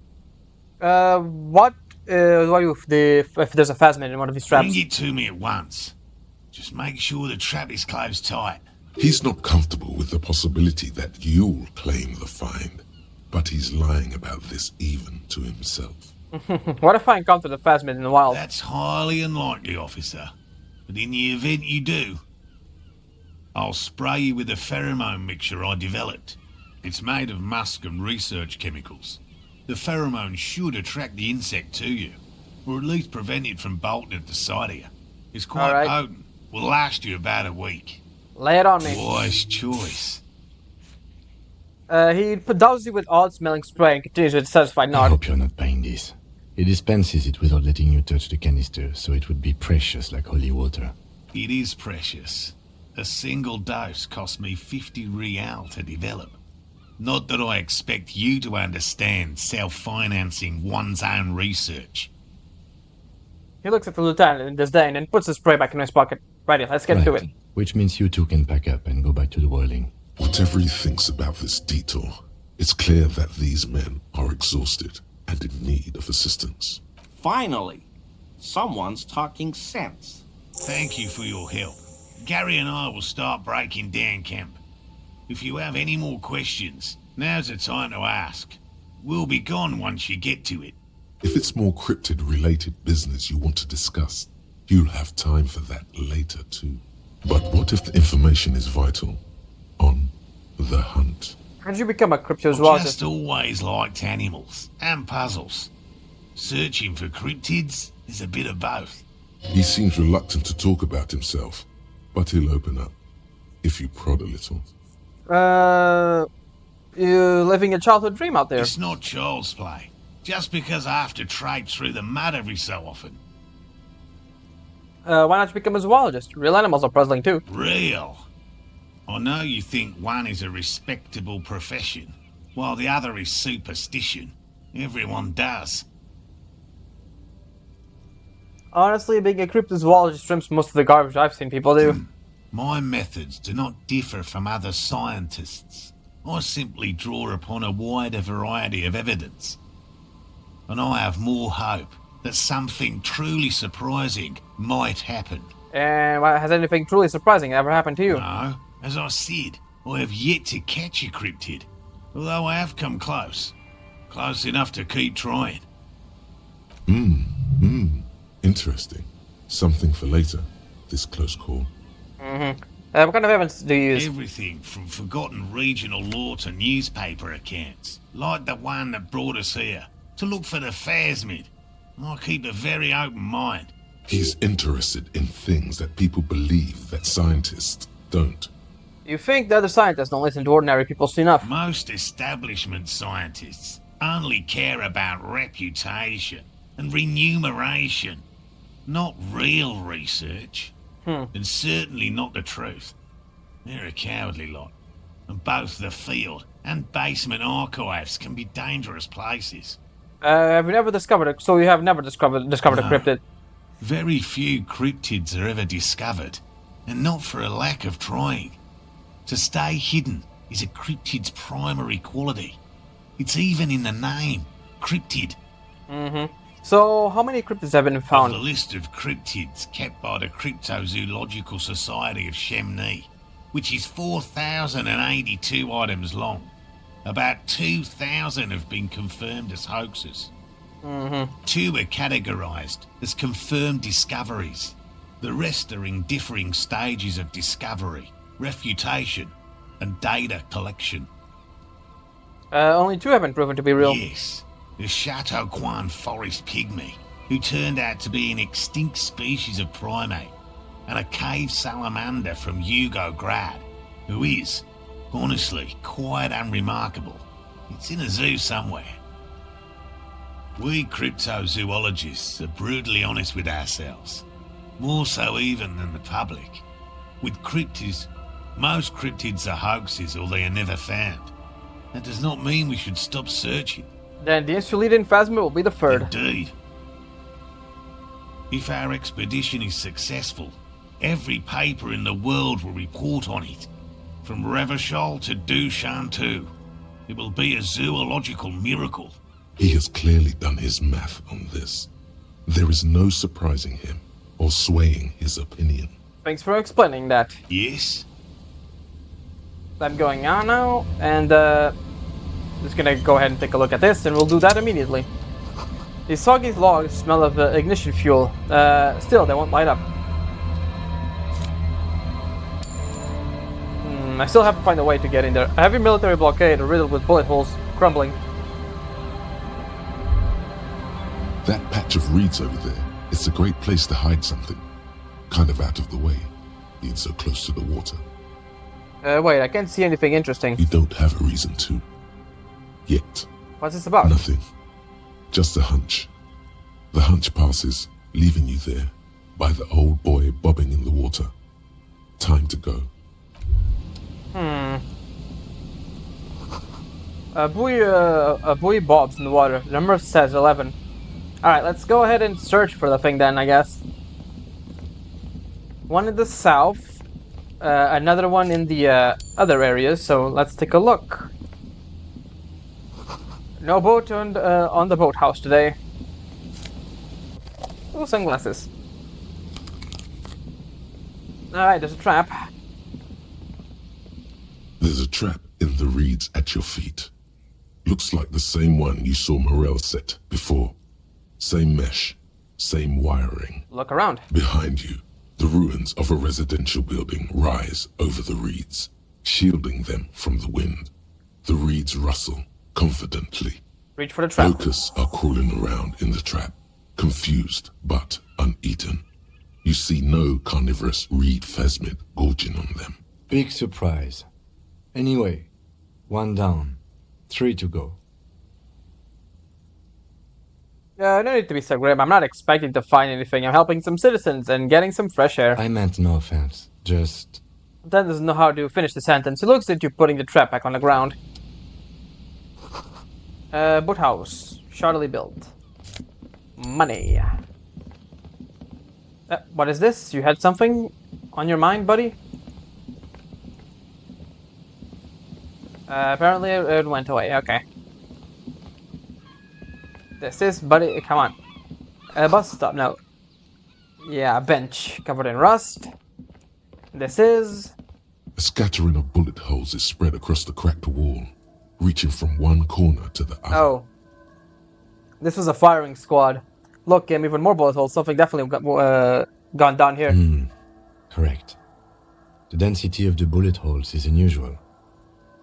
Speaker 1: What if there's a phasmid in one of these traps?
Speaker 8: Bring it to me at once. Just make sure the trap is closed tight.
Speaker 2: He's not comfortable with the possibility that you'll claim the find, but he's lying about this even to himself.
Speaker 1: What if I encounter the phasmid in the wild?
Speaker 8: That's highly unlikely, officer. But in the event you do, I'll spray you with a pheromone mixture I developed. It's made of musk and research chemicals. The pheromone should attract the insect to you, or at least prevent it from bolting at the sight of you. It's quite potent. Will last you about a week.
Speaker 1: Lay it on me.
Speaker 8: Wise choice.
Speaker 1: He douses you with odd-smelling spray and continues with a satisfied
Speaker 4: I
Speaker 1: nod.
Speaker 4: hope you're not buying this. He dispenses it without letting you touch the canister, so it would be precious like holy water.
Speaker 8: It is precious. A single dose cost me 50 real to develop. Not that I expect you to understand self-financing one's own research.
Speaker 1: He looks at the lieutenant in disdain and puts the spray back in his pocket. Righty, let's get to it.
Speaker 4: Which means you two can pack up and go back to the whirling.
Speaker 2: Whatever he thinks about this detour, it's clear that these men are exhausted and in need of assistance.
Speaker 9: Finally, someone's talking sense.
Speaker 8: Thank you for your help. Gary and I will start breaking down camp. If you have any more questions, now's the time to ask. We'll be gone once you get to it.
Speaker 2: If it's more cryptid-related business you want to discuss, you'll have time for that later too. But what if the information is vital? On the hunt.
Speaker 1: How did you become a
Speaker 8: I've
Speaker 1: cryptozoologist?
Speaker 8: just always liked animals and puzzles. Searching for cryptids is a bit of both.
Speaker 2: He seems reluctant to talk about himself, but he'll open up, if you prod a little.
Speaker 1: You living a childhood dream out there.
Speaker 8: It's not child's play. Just because I have to trade through the mud every so often.
Speaker 1: Why not you become a zoologist? Real animals are puzzling too.
Speaker 8: Real. I know you think one is a respectable profession, while the other is superstition. Everyone does.
Speaker 1: Honestly, being a cryptozoologist trims most of the garbage I've seen people do.
Speaker 8: My methods do not differ from other scientists. I simply draw upon a wider variety of evidence. And I have more hope that something truly surprising might happen.
Speaker 1: And has anything truly surprising ever happened to you?
Speaker 8: No, as I said, I have yet to catch a cryptid, although I have come close. Close enough to keep trying.
Speaker 2: Interesting. Something for later, this close call.
Speaker 1: What kind of evidence do you use?
Speaker 8: Everything from forgotten regional lore to newspaper accounts, like the one that brought us here, to look for the phasmid. I keep a very open mind.
Speaker 2: He's interested in things that people believe that scientists don't.
Speaker 1: You think the other scientists don't listen to ordinary people enough?
Speaker 8: Most establishment scientists only care about reputation and remuneration, not real research. And certainly not the truth. They're a cowardly lot, and both the field and basement archives can be dangerous places.
Speaker 1: Have you never discovered it? So you have never discovered a cryptid?
Speaker 8: Very few cryptids are ever discovered, and not for a lack of trying. To stay hidden is a cryptid's primary quality. It's even in the name, cryptid.
Speaker 1: So how many cryptids have been
Speaker 8: Of
Speaker 1: found?
Speaker 8: the list of cryptids kept by the Cryptozoological Society of Chemney, which is 4,082 items long, about 2,000 have been confirmed as hoaxes. 2 are categorized as confirmed discoveries. The rest are in differing stages of discovery, refutation, and data collection.
Speaker 1: Only 2 have been proven to be real.
Speaker 8: Yes, the Chateau Quan forest pygmy, who turned out to be an extinct species of primate, and a cave salamander from Yugograd, who is, honestly, quite unremarkable. It's in a zoo somewhere. We cryptozoologists are brutally honest with ourselves, more so even than the public. With cryptids, most cryptids are hoaxes or they are never found. That does not mean we should stop searching.
Speaker 1: Then the Insulidan Phasma will be the third.
Speaker 8: Indeed. If our expedition is successful, every paper in the world will report on it. From Revachol to Dushantu. It will be a zoological miracle.
Speaker 2: He has clearly done his math on this. There is no surprising him or swaying his opinion.
Speaker 1: Thanks for explaining that.
Speaker 8: Yes?
Speaker 1: I'm going on now, and just gonna go ahead and take a look at this, and we'll do that immediately. These soggy logs smell of ignition fuel. Still, they won't light up. I still have to find a way to get in there. A heavy military blockade riddled with bullet holes crumbling.
Speaker 2: That patch of reeds over there, it's a great place to hide something. Kind of out of the way, being so close to the water.
Speaker 1: Wait, I can't see anything interesting.
Speaker 2: You don't have a reason to. Yet.
Speaker 1: What's this about?
Speaker 2: Nothing. Just a hunch. The hunch passes, leaving you there, by the old boy bobbing in the water. Time to go.
Speaker 1: A buoy bobs in the water. The number says 11. Alright, let's go ahead and search for the thing then, I guess. One in the south. Another one in the other areas, so let's take a look. No boat on the boathouse today. Ooh, sunglasses. Alright, there's a trap.
Speaker 2: There's a trap in the reeds at your feet. Looks like the same one you saw Morel set before. Same mesh, same wiring.
Speaker 1: Look around.
Speaker 2: Behind you, the ruins of a residential building rise over the reeds, shielding them from the wind. The reeds rustle confidently.
Speaker 1: Reach for the trap.
Speaker 2: Locusts are crawling around in the trap, confused but uneaten. You see no carnivorous reed phasmid gorging on them.
Speaker 4: Big surprise. Anyway, 1 down, 3 to go.
Speaker 1: No need to be so grim. I'm not expecting to find anything. I'm helping some citizens and getting some fresh air.
Speaker 4: I meant no offense. Just...
Speaker 1: Dan doesn't know how to finish the sentence. He looks at you putting the trap back on the ground. Boathouse. Shoddily built. Money. What is this? You had something on your mind, buddy? Apparently it went away. Okay. This is, buddy, come on. A bus stop, no. Yeah, a bench covered in rust. This is...
Speaker 2: A scattering of bullet holes is spread across the cracked wall, reaching from one corner to the other.
Speaker 1: Oh. This was a firing squad. Look, even more bullet holes. Something definitely gone down here.
Speaker 4: Correct. The density of the bullet holes is unusual.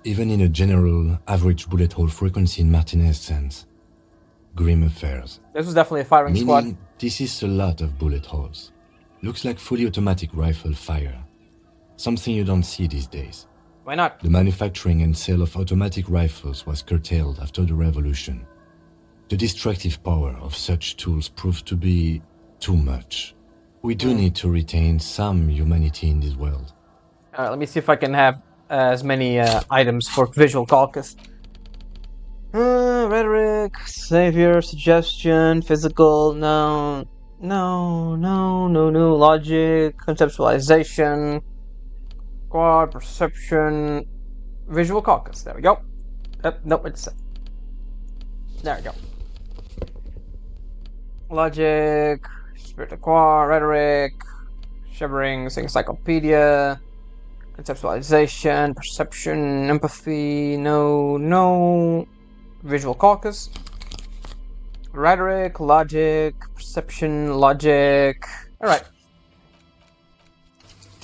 Speaker 4: Even in a general average bullet hole frequency in Martinez sense. Grim affairs.
Speaker 1: This was definitely a firing squad.
Speaker 4: Meaning, this is a lot of bullet holes. Looks like fully automatic rifle fire. Something you don't see these days.
Speaker 1: Why not?
Speaker 4: The manufacturing and sale of automatic rifles was curtailed after the revolution. The destructive power of such tools proved to be too much. We do need to retain some humanity in this world.
Speaker 1: Alright, let me see if I can have as many items for visual caucus. Rhetoric, savior, suggestion, physical, no, logic, conceptualization, quad, perception, visual caucus, there we go. Nope, it's... There we go. Logic, spirit of quad, rhetoric, shiverings, encyclopedia, conceptualization, perception, empathy, no, visual caucus, rhetoric, logic, perception, logic. Alright.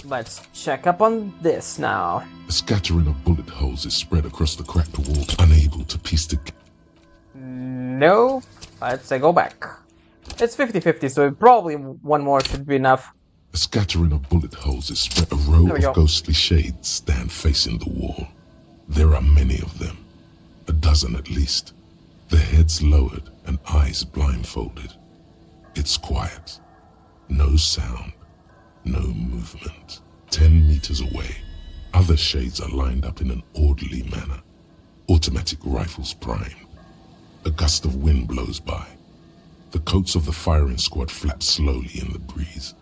Speaker 1: Let's check up on this now.
Speaker 2: A scattering of bullet holes is spread across the cracked wall, unable to piece together.
Speaker 1: No. Let's say go back. It's 50-50, so probably one more should be enough.
Speaker 2: A scattering of bullet holes is spread. A row of ghostly shades stand facing the wall. There are many of them. 12 at least. Their heads lowered and eyes blindfolded. It's quiet. No sound. No movement. 10 meters away, other shades are lined up in an orderly manner. Automatic rifles primed. A gust of wind blows by. The coats of the firing squad flap slowly in the breeze.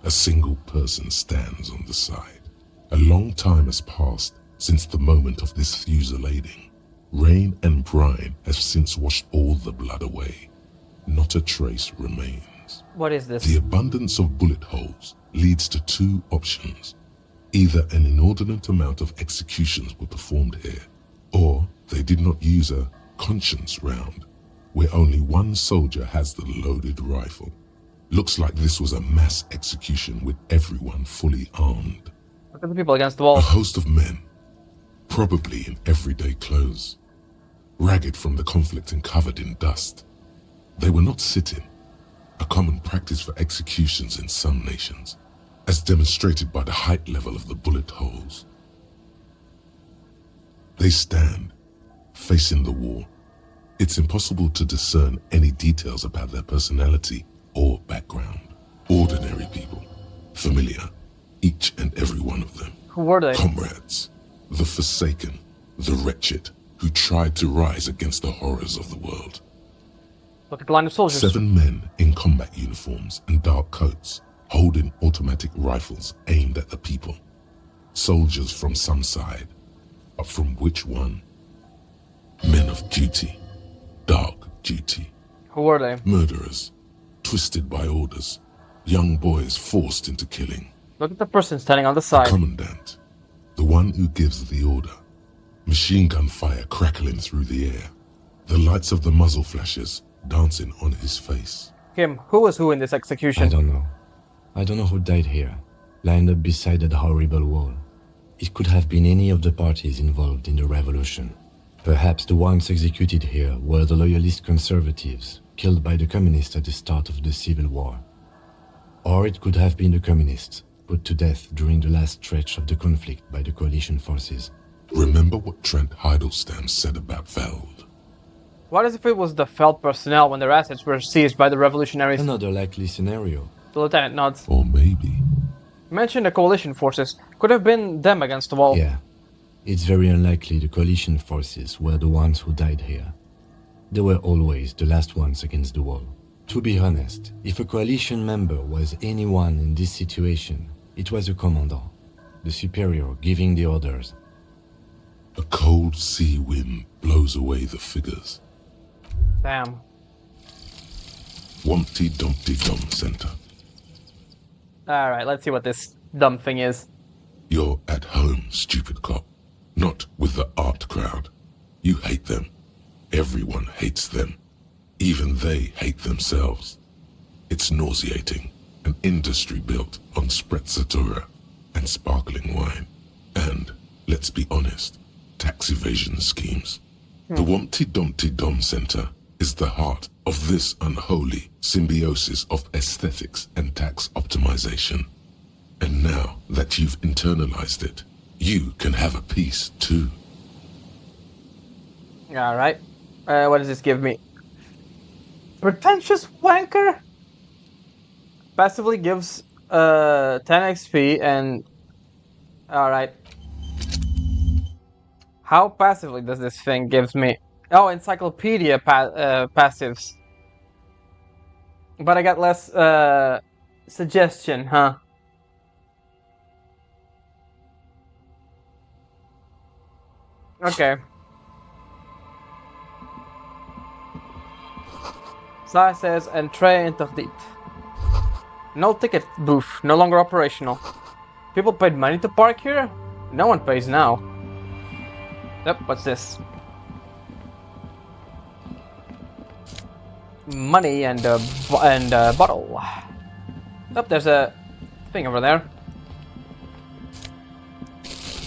Speaker 2: A single person stands on the side. A long time has passed since the moment of this fusillading. Rain and brine have since washed all the blood away. Not a trace remains.
Speaker 1: What is this?
Speaker 2: The abundance of bullet holes leads to 2 options. Either an inordinate amount of executions were performed here, or they did not use a conscience round, where only one soldier has the loaded rifle. Looks like this was a mass execution with everyone fully armed.
Speaker 1: Look at the people against the
Speaker 2: A
Speaker 1: wall.
Speaker 2: host of men, probably in everyday clothes, ragged from the conflict and covered in dust. They were not sitting, a common practice for executions in some nations, as demonstrated by the height level of the bullet holes. They stand, facing the wall. It's impossible to discern any details about their personality or background. Ordinary people, familiar, each and every one of them.
Speaker 1: Who were they?
Speaker 2: Comrades, the forsaken, the wretched, who tried to rise against the horrors of the world.
Speaker 1: Look at the line of soldiers.
Speaker 2: 7 men in combat uniforms and dark coats, holding automatic rifles aimed at the people. Soldiers from some side, but from which one? Men of duty, dark duty.
Speaker 1: Who were they?
Speaker 2: Murderers, twisted by orders, young boys forced into killing.
Speaker 1: Look at the person standing on the
Speaker 2: The
Speaker 1: side.
Speaker 2: commandant, the one who gives the order. Machine gun fire crackling through the air. The lights of the muzzle flashes dancing on his face.
Speaker 1: Kim, who was who in this execution?
Speaker 4: I don't know. I don't know who died here, lined up beside that horrible wall. It could have been any of the parties involved in the revolution. Perhaps the ones executed here were the loyalist conservatives, killed by the communists at the start of the Civil War. Or it could have been the communists, put to death during the last stretch of the conflict by the coalition forces.
Speaker 2: Remember what Trent Heidelstein said about Veld?
Speaker 1: What if it was the Feld personnel when their assets were seized by the revolutionaries?
Speaker 4: Another likely scenario.
Speaker 1: The lieutenant nods.
Speaker 2: Or maybe...
Speaker 1: Mention the coalition forces. Could have been them against the wall.
Speaker 4: Yeah. It's very unlikely the coalition forces were the ones who died here. They were always the last ones against the wall. To be honest, if a coalition member was anyone in this situation, it was a commandant, the superior giving the orders.
Speaker 2: A cold sea wind blows away the figures.
Speaker 1: Damn.
Speaker 2: Wumpty Dumpty Dum Center.
Speaker 1: Alright, let's see what this dumb thing is.
Speaker 2: You're at home, stupid cop. Not with the art crowd. You hate them. Everyone hates them. Even they hate themselves. It's nauseating. An industry built on sprezzatura and sparkling wine. And, let's be honest, tax evasion schemes. The Wumpty Dumpty Dum Center is the heart of this unholy symbiosis of aesthetics and tax optimization. And now that you've internalized it, you can have a piece too.
Speaker 1: Alright. What does this give me? Pretentious wanker? Passively gives 10 XP and... Alright. How passively does this thing gives me? Oh, encyclopedia passives. But I got less suggestion, huh? Okay. Sai says, Entrée interdite. No ticket booth, no longer operational. People paid money to park here? No one pays now. Yep, what's this? Money and bottle. Oh, there's a thing over there.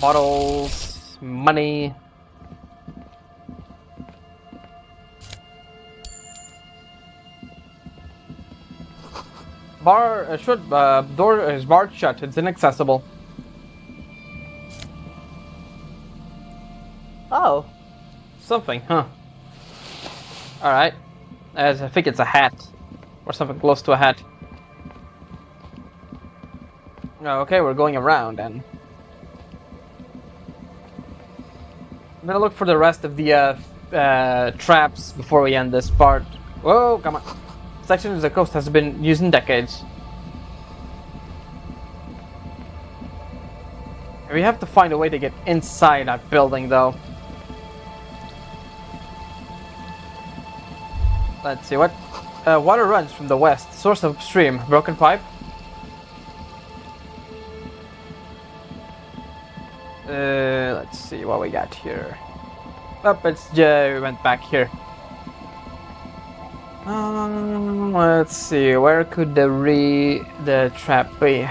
Speaker 1: Bottles, money. Door is barred shut. It's inaccessible. Oh, something, huh? All right. As I think it's a hat, or something close to a hat. Okay, we're going around, and I'm gonna look for the rest of the traps before we end this part. Whoa, come on! Section of the coast has been used in decades. We have to find a way to get inside that building, though. Let's see, what? Water runs from the west. Source upstream. Broken pipe? Let's see what we got here. Oh, it's we went back here. Let's see, where could the trap be?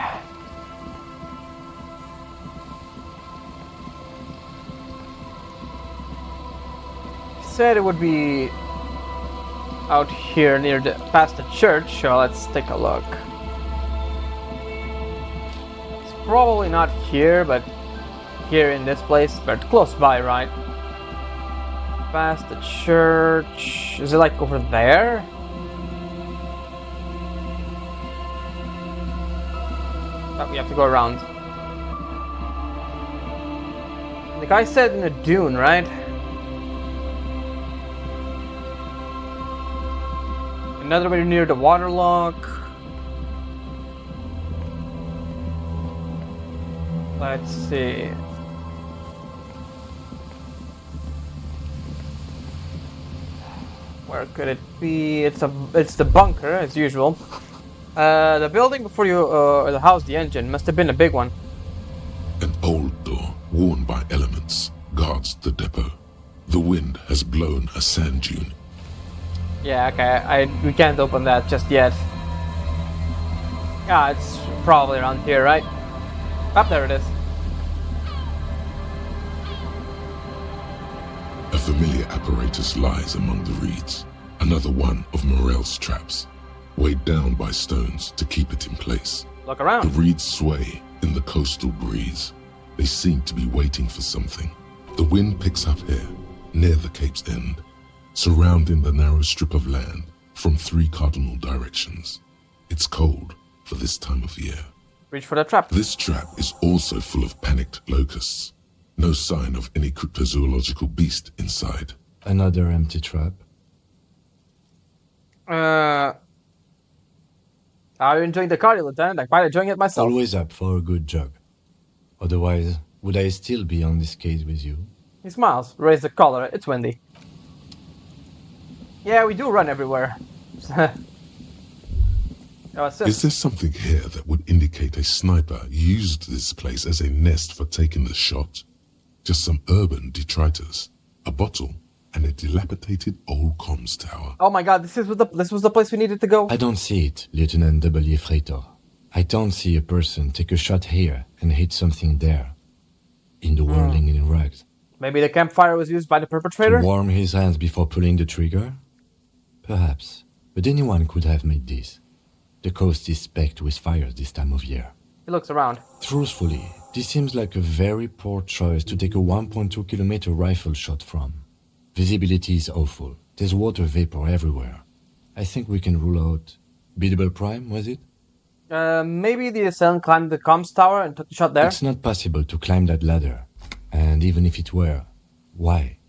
Speaker 1: said it would be out here near past the church, so let's take a look. It's probably not here, but here in this place, but close by, right? Past the church. Is it like over there? Oh, we have to go around. The guy said in a dune, right? Another way near the waterlock. Let's see. Where could it be? It's the bunker as usual. The building before you house the engine must have been a big one.
Speaker 2: An old door, worn by elements, guards the depot. The wind has blown a sand dune.
Speaker 1: Yeah, okay, we can't open that just yet. Yeah, it's probably around here, right? Up there it is.
Speaker 2: A familiar apparatus lies among the reeds. Another one of Morel's traps, weighed down by stones to keep it in place.
Speaker 1: Look around.
Speaker 2: The reeds sway in the coastal breeze. They seem to be waiting for something. The wind picks up here, near the cape's end, surrounding the narrow strip of land from 3 cardinal directions. It's cold for this time of year.
Speaker 1: Reach for the trap.
Speaker 2: This trap is also full of panicked locusts. No sign of any cryptozoological beast inside.
Speaker 4: Another empty trap.
Speaker 1: Are you enjoying the cardio, Lieutenant? I'm quite enjoying it myself.
Speaker 4: Always up for a good jog. Otherwise, would I still be on this case with you?
Speaker 1: He smiles, raise the collar. It's windy. Yeah, we do run everywhere.
Speaker 2: Is there something here that would indicate a sniper used this place as a nest for taking the shot? Just some urban detritus, a bottle, and a dilapidated old comms tower.
Speaker 1: Oh my god, this was the place we needed to go.
Speaker 4: I don't see it, Lieutenant W. Freighter. I don't see a person take a shot here and hit something there. In the whirling in rags.
Speaker 1: Maybe the campfire was used by the perpetrator?
Speaker 4: To warm his hands before pulling the trigger? Perhaps. But anyone could have made this. The coast is specked with fires this time of year.
Speaker 1: He looks around.
Speaker 4: Truthfully, this seems like a very poor choice to take a 1.2 kilometer rifle shot from. Visibility is awful. There's water vapor everywhere. I think we can rule out... Biddable Prime, was it?
Speaker 1: Maybe the assailant climbed the comms tower and took the shot there?
Speaker 4: It's not possible to climb that ladder. And even if it were, why?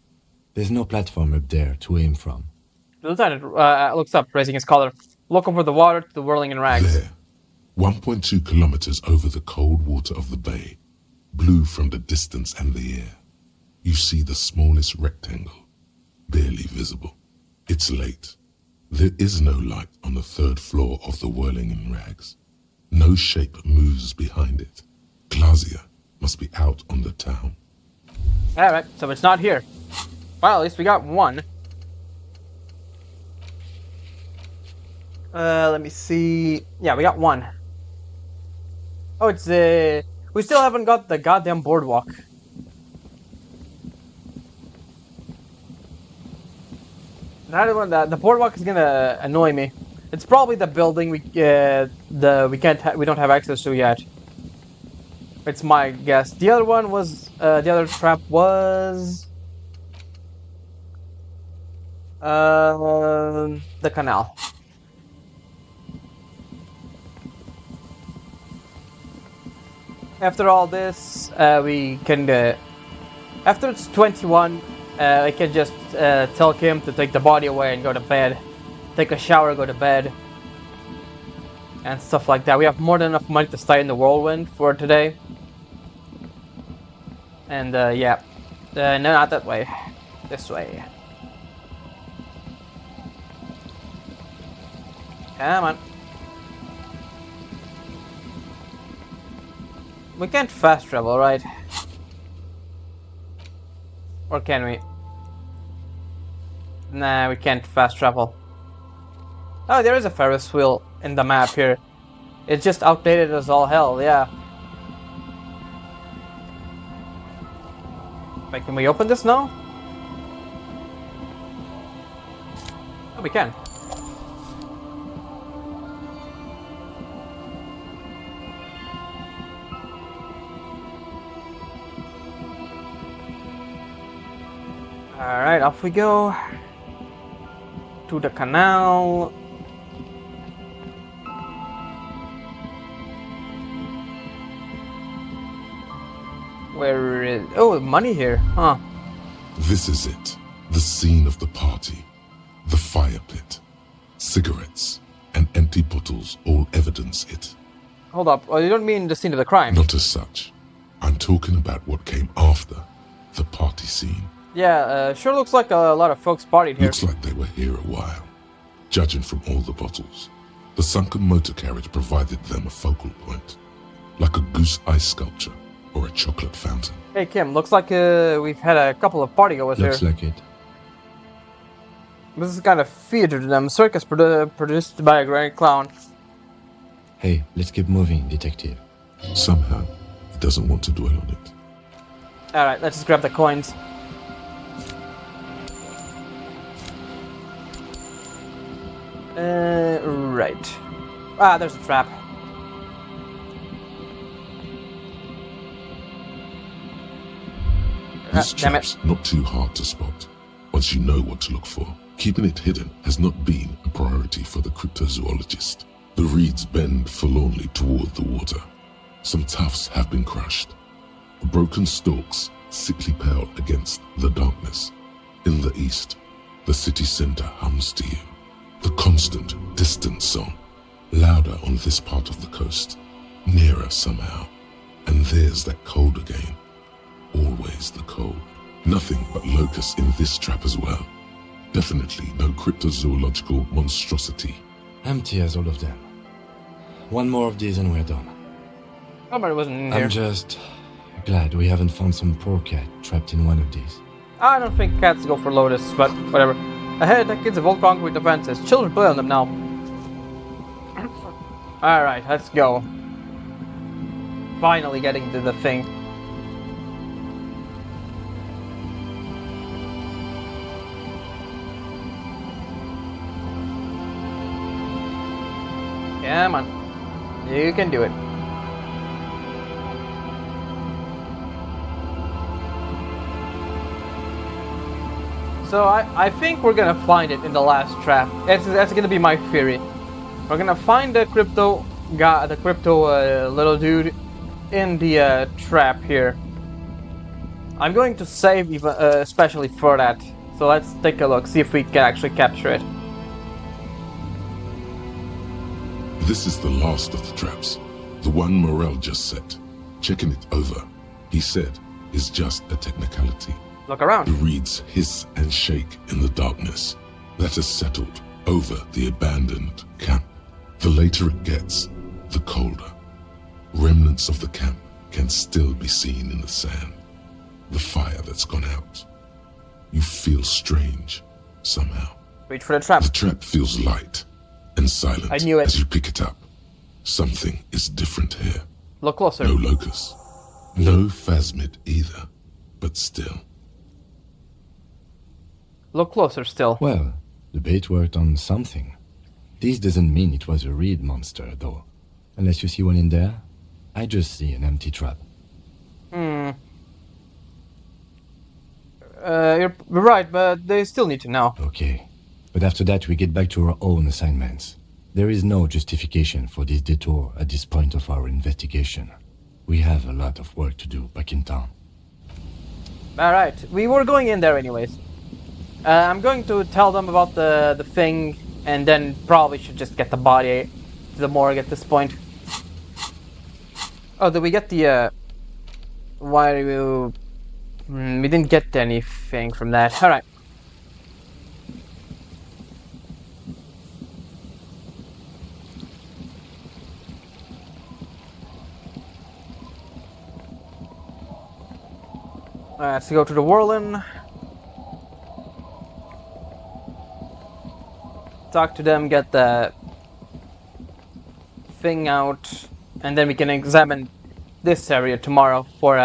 Speaker 4: There's no platform up there to aim from.
Speaker 1: The lieutenant looks up, raising his collar. Look over the water to the whirling in rags.
Speaker 2: There, 1.2 kilometers over the cold water of the bay, blue from the distance and the air. You see the smallest rectangle, barely visible. It's late. There is no light on the 3rd floor of the whirling in rags. No shape moves behind it. Glazier must be out on the town.
Speaker 1: Alright, so it's not here. Well, at least we got one. Let me see. Yeah, we got one. Oh, it's we still haven't got the goddamn boardwalk. The boardwalk is gonna annoy me. It's probably the building we don't have access to yet. It's my guess. The other one was the other trap was the canal. After all this, we can after it's 21. I can just tell Kim to take the body away and go to bed. Take a shower, go to bed. And stuff like that. We have more than enough money to stay in the whirlwind for today. And yeah. No, not that way. This way. Come on. We can't fast travel, right? Or can we? Nah, we can't fast travel. Oh, there is a Ferris wheel in the map here. It's just outdated as all hell, yeah. Wait, can we open this now? We can. Alright, off we go. To the canal. Where is... Oh, money here, huh?
Speaker 2: This is it. The scene of the party. The fire pit. Cigarettes and empty bottles all evidence it.
Speaker 1: Hold up, oh, you don't mean the scene of the crime?
Speaker 2: Not as such. I'm talking about what came after the party scene.
Speaker 1: Yeah, sure looks like a lot of folks partied here.
Speaker 2: Looks like they were here a while. Judging from all the bottles, the sunken motor carriage provided them a focal point. Like a goose ice sculpture or a chocolate fountain.
Speaker 1: Hey Kim, looks like we've had a couple of partygoers here.
Speaker 4: Looks like it.
Speaker 1: This is kind of theater to them. Circus produced by a great clown.
Speaker 4: Hey, let's keep moving, detective.
Speaker 2: Somehow, he doesn't want to dwell on it.
Speaker 1: Alright, let's just grab the coins. Right. Ah, there's a trap.
Speaker 2: This
Speaker 1: Damn it.
Speaker 2: trap's not too hard to spot, once you know what to look for. Keeping it hidden has not been a priority for the cryptozoologist. The reeds bend forlornly toward the water. Some tufts have been crushed. Broken stalks sickly pale against the darkness. In the east, the city center hums to you. The constant, distant song, louder on this part of the coast, nearer somehow. And there's that cold again. Always the cold. Nothing but locusts in this trap as well. Definitely no cryptozoological monstrosity.
Speaker 4: Empty as all of them. One more of these and we're done.
Speaker 1: Nobody wasn't in here.
Speaker 4: I'm just glad we haven't found some poor cat trapped in one of these.
Speaker 1: I don't think cats go for lotus, but whatever. Ahead, the kids have old concrete defenses. Children play on them now. Alright, let's go. Finally getting to the thing. Come on. You can do it. So I think we're gonna find it in the last trap. That's gonna be my theory. We're gonna find the crypto guy, the crypto little dude, in the trap here. I'm going to save even especially for that. So let's take a look, see if we can actually capture it.
Speaker 2: This is the last of the traps. The one Morel just set. Checking it over, he said, is just a technicality.
Speaker 1: Look around.
Speaker 2: The reeds hiss and shake in the darkness that has settled over the abandoned camp. The later it gets, the colder. Remnants of the camp can still be seen in the sand. The fire that's gone out. You feel strange, somehow.
Speaker 1: Reach for the trap.
Speaker 2: The trap feels light and silent
Speaker 1: I knew it.
Speaker 2: as you pick it up. Something is different here.
Speaker 1: Look closer.
Speaker 2: No locust. No phasmid either, but still.
Speaker 1: Look closer still.
Speaker 4: Well, the bait worked on something. This doesn't mean it was a reed monster, though. Unless you see one in there, I just see an empty trap.
Speaker 1: You're right, but they still need to know.
Speaker 4: Okay. But after that, we get back to our own assignments. There is no justification for this detour at this point of our investigation. We have a lot of work to do back in town.
Speaker 1: Alright, we were going in there anyways. I'm going to tell them about the thing, and then probably should just get the body to the morgue at this point. Oh, did we get the, why do you... we didn't get anything from that. Alright. Let's go to the Whirlin. Talk to them, get the thing out, and then we can examine this area tomorrow for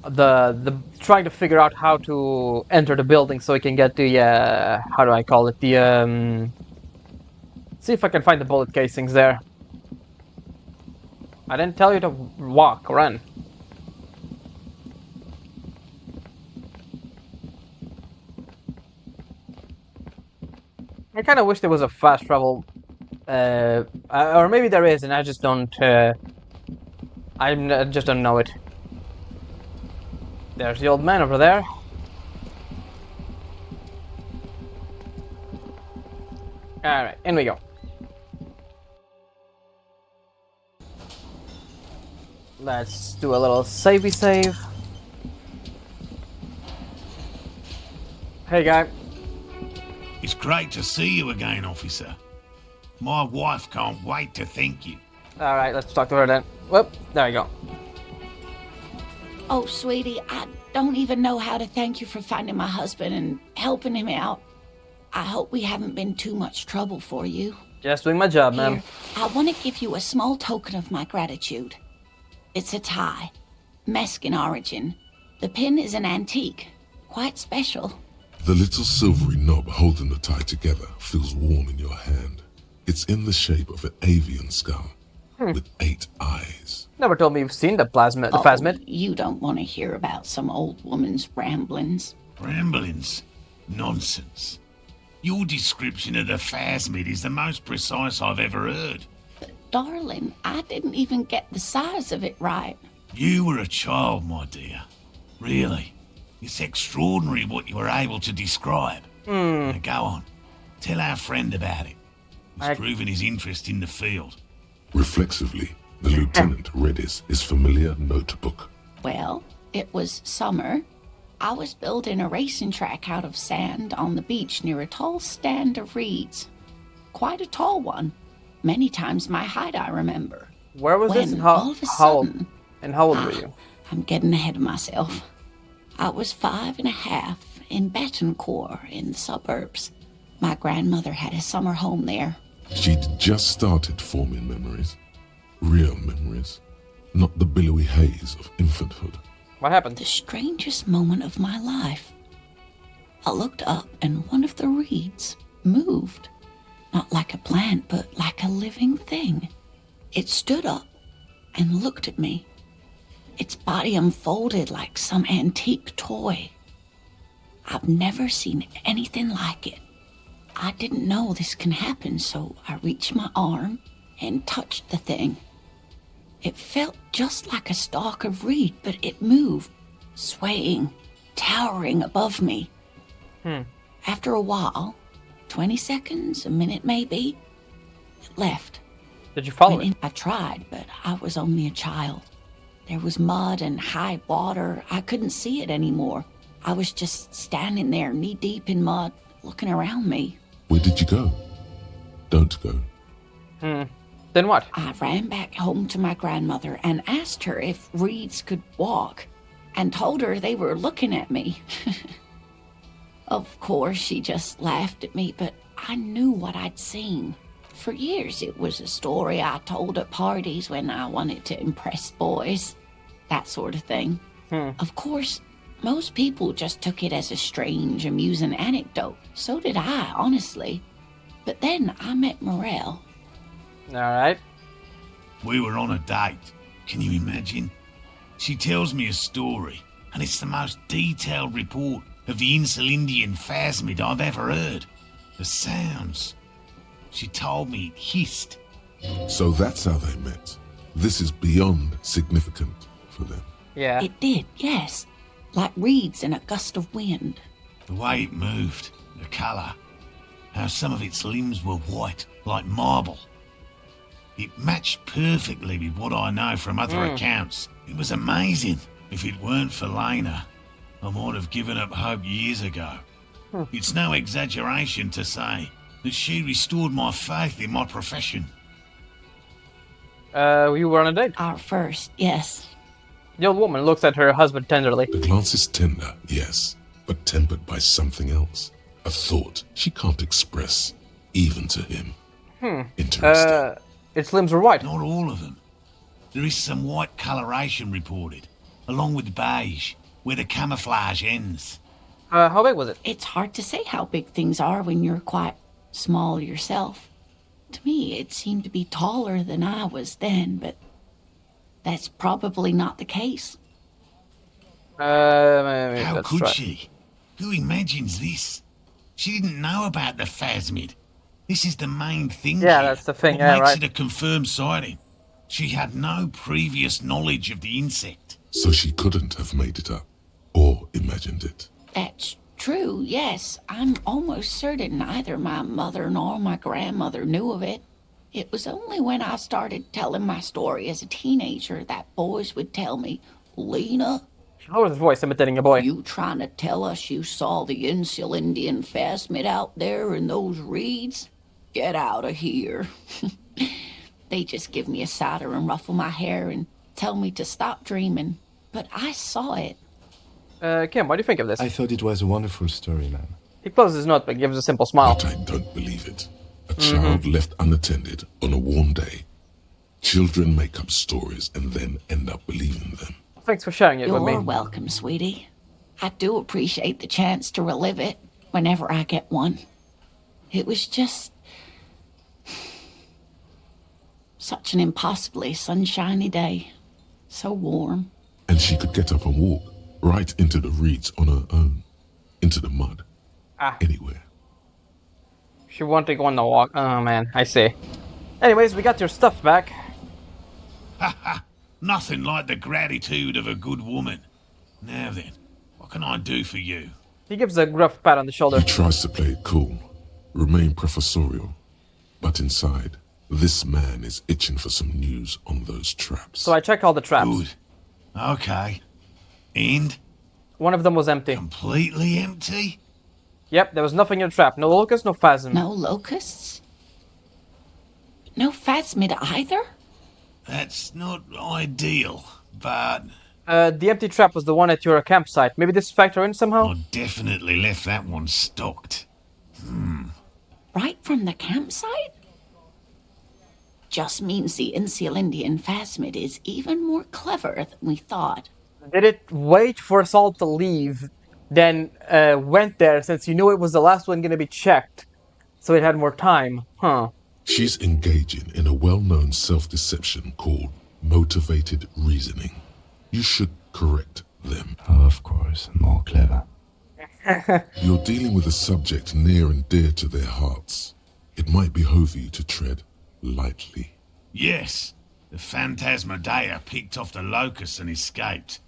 Speaker 1: the trying to figure out how to enter the building so he can get the how do I call it, the see if I can find the bullet casings there. I didn't tell you to walk, run. I kind of wish there was a fast travel, or maybe there is, and I just don't. I just don't know it. There's the old man over there. All right, in we go. Let's do a little savey save. Hey, guy.
Speaker 8: It's great to see you again, officer. My wife can't wait to thank you.
Speaker 1: All right, let's talk to her then. Whoop, there you go.
Speaker 10: Oh, sweetie, I don't even know how to thank you for finding my husband and helping him out. I hope we haven't been too much trouble for you.
Speaker 1: Just doing my job, ma'am.
Speaker 10: Here, I want to give you a small token of my gratitude. It's a tie, Mexican origin. The pin is an antique, quite special.
Speaker 2: The little silvery knob holding the tie together feels warm in your hand. It's in the shape of an avian skull with 8 eyes.
Speaker 1: Never told me you've seen the phasmid.
Speaker 10: You don't want to hear about some old woman's ramblings.
Speaker 8: Ramblings? Nonsense. Your description of the phasmid is the most precise I've ever heard.
Speaker 10: But darling, I didn't even get the size of it right.
Speaker 8: You were a child, my dear. Really. It's extraordinary what you were able to describe. Now go on. Tell our friend about it. He's proven his interest in the field.
Speaker 2: Reflexively, the lieutenant read his familiar notebook.
Speaker 10: Well, it was summer. I was building a racing track out of sand on the beach near a tall stand of reeds. Quite a tall one. Many times my height, I remember.
Speaker 1: Where was this and
Speaker 10: all of a sudden,
Speaker 1: how old were you?
Speaker 10: I'm getting ahead of myself. I was 5.5 in Betancourt in the suburbs. My grandmother had a summer home there.
Speaker 2: She'd just started forming memories. Real memories. Not the billowy haze of infanthood.
Speaker 1: What happened?
Speaker 10: The strangest moment of my life. I looked up and one of the reeds moved. Not like a plant, but like a living thing. It stood up and looked at me. Its body unfolded like some antique toy. I've never seen anything like it. I didn't know this can happen, so I reached my arm and touched the thing. It felt just like a stalk of reed, but it moved, swaying, towering above me. After a while, 20 seconds, a minute maybe, it left.
Speaker 1: Did you follow it?
Speaker 10: I tried, but I was only a child. There was mud and high water. I couldn't see it anymore. I was just standing there, knee-deep in mud, looking around me.
Speaker 2: Where did you go? Don't go.
Speaker 1: Then what?
Speaker 10: I ran back home to my grandmother and asked her if reeds could walk, and told her they were looking at me. Of course, she just laughed at me, but I knew what I'd seen. For years, it was a story I told at parties when I wanted to impress boys. That sort of thing. Of course, most people just took it as a strange, amusing anecdote. So did I, honestly. But then I met Morel.
Speaker 1: Alright.
Speaker 8: We were on a date. Can you imagine? She tells me a story, and it's the most detailed report of the Insulindian phasmid I've ever heard. The sounds. She told me it hissed.
Speaker 2: So that's how they met. This is beyond significant for them.
Speaker 1: Yeah.
Speaker 10: It did, yes. Like reeds in a gust of wind.
Speaker 8: The way it moved, the colour, how some of its limbs were white, like marble. It matched perfectly with what I know from other accounts. It was amazing. If it weren't for Lena, I might have given up hope years ago. It's no exaggeration to say that she restored my faith in my profession.
Speaker 1: You were on a date.
Speaker 10: Our first, yes.
Speaker 1: The old woman looks at her husband tenderly.
Speaker 2: The glance is tender, yes, but tempered by something else. A thought she can't express, even to him. Interesting.
Speaker 1: Its limbs were white.
Speaker 8: Not all of them. There is some white coloration reported, along with beige, where the camouflage ends.
Speaker 1: How big was it?
Speaker 10: It's hard to say how big things are when you're quite small yourself. To me, it seemed to be taller than I was then, but that's probably not the case.
Speaker 1: Maybe
Speaker 8: How
Speaker 1: let's
Speaker 8: could
Speaker 1: try.
Speaker 8: she? Who imagines this? She didn't know about the phasmid. This is the main thing
Speaker 1: Yeah,
Speaker 8: here.
Speaker 1: that's the thing,
Speaker 8: What
Speaker 1: yeah,
Speaker 8: makes
Speaker 1: right.
Speaker 8: it a confirmed sighting. She had no previous knowledge of the insect.
Speaker 2: So she couldn't have made it up or imagined it.
Speaker 10: That's true, yes. I'm almost certain neither my mother nor my grandmother knew of it. It was only when I started telling my story as a teenager that boys would tell me, Lena,
Speaker 1: How was his voice imitating a boy?
Speaker 10: you trying to tell us you saw the Insulindian phasmid out there in those reeds? Get out of here. They just give me a cider and ruffle my hair and tell me to stop dreaming. But I saw it.
Speaker 1: Kim, what do you think of this?
Speaker 4: I thought it was a wonderful story, man.
Speaker 1: He closes his notebook, gives a simple smile.
Speaker 2: But I don't believe it. A child left unattended on a warm day. Children make up stories and then end up believing them.
Speaker 1: Thanks for sharing it with me.
Speaker 10: You're welcome, sweetie. I do appreciate the chance to relive it whenever I get one. It was just such an impossibly sunshiny day. So warm.
Speaker 2: And she could get up and walk right into the reeds on her own. Into the mud.
Speaker 1: Ah.
Speaker 2: Anywhere.
Speaker 1: She wanted to go on the walk. Oh man, I see. Anyways, we got your stuff back.
Speaker 8: Ha ha! Nothing like the gratitude of a good woman. Now then, what can I do for you?
Speaker 1: He gives a gruff pat on the shoulder.
Speaker 2: He tries to play it cool, remain professorial. But inside, this man is itching for some news on those traps.
Speaker 1: So I checked all the traps.
Speaker 8: Good. Okay. And?
Speaker 1: One of them was empty.
Speaker 8: Completely empty?
Speaker 1: Yep, there was nothing in the trap. No locust, no phasm.
Speaker 10: No locusts? No phasmid either?
Speaker 8: That's not ideal, but
Speaker 1: The empty trap was the one at your campsite. Maybe this factor in somehow?
Speaker 8: I definitely left that one stocked.
Speaker 10: Right from the campsite? Just means the Insulindian phasmid is even more clever than we thought.
Speaker 1: Did it wait for us all to leave, then went there since you knew it was the last one going to be checked, so it had more time? Huh.
Speaker 2: She's engaging in a well-known self-deception called motivated reasoning. You should correct them.
Speaker 4: Of course, more clever.
Speaker 2: You're dealing with a subject near and dear to their hearts. It might behove you to tread lightly.
Speaker 8: Yes, the Phantasmadeia picked off the locusts and escaped.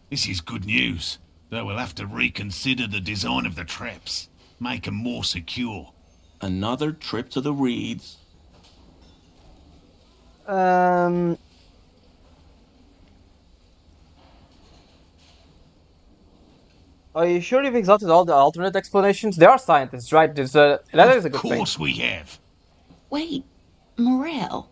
Speaker 8: This is good news, though we'll have to reconsider the design of the traps, make them more secure.
Speaker 9: Another trip to the reeds.
Speaker 1: Are you sure you've exhausted all the alternate explanations? There are scientists, right? That is a good
Speaker 8: Of
Speaker 1: thing.
Speaker 8: course we have.
Speaker 10: Wait, Morel.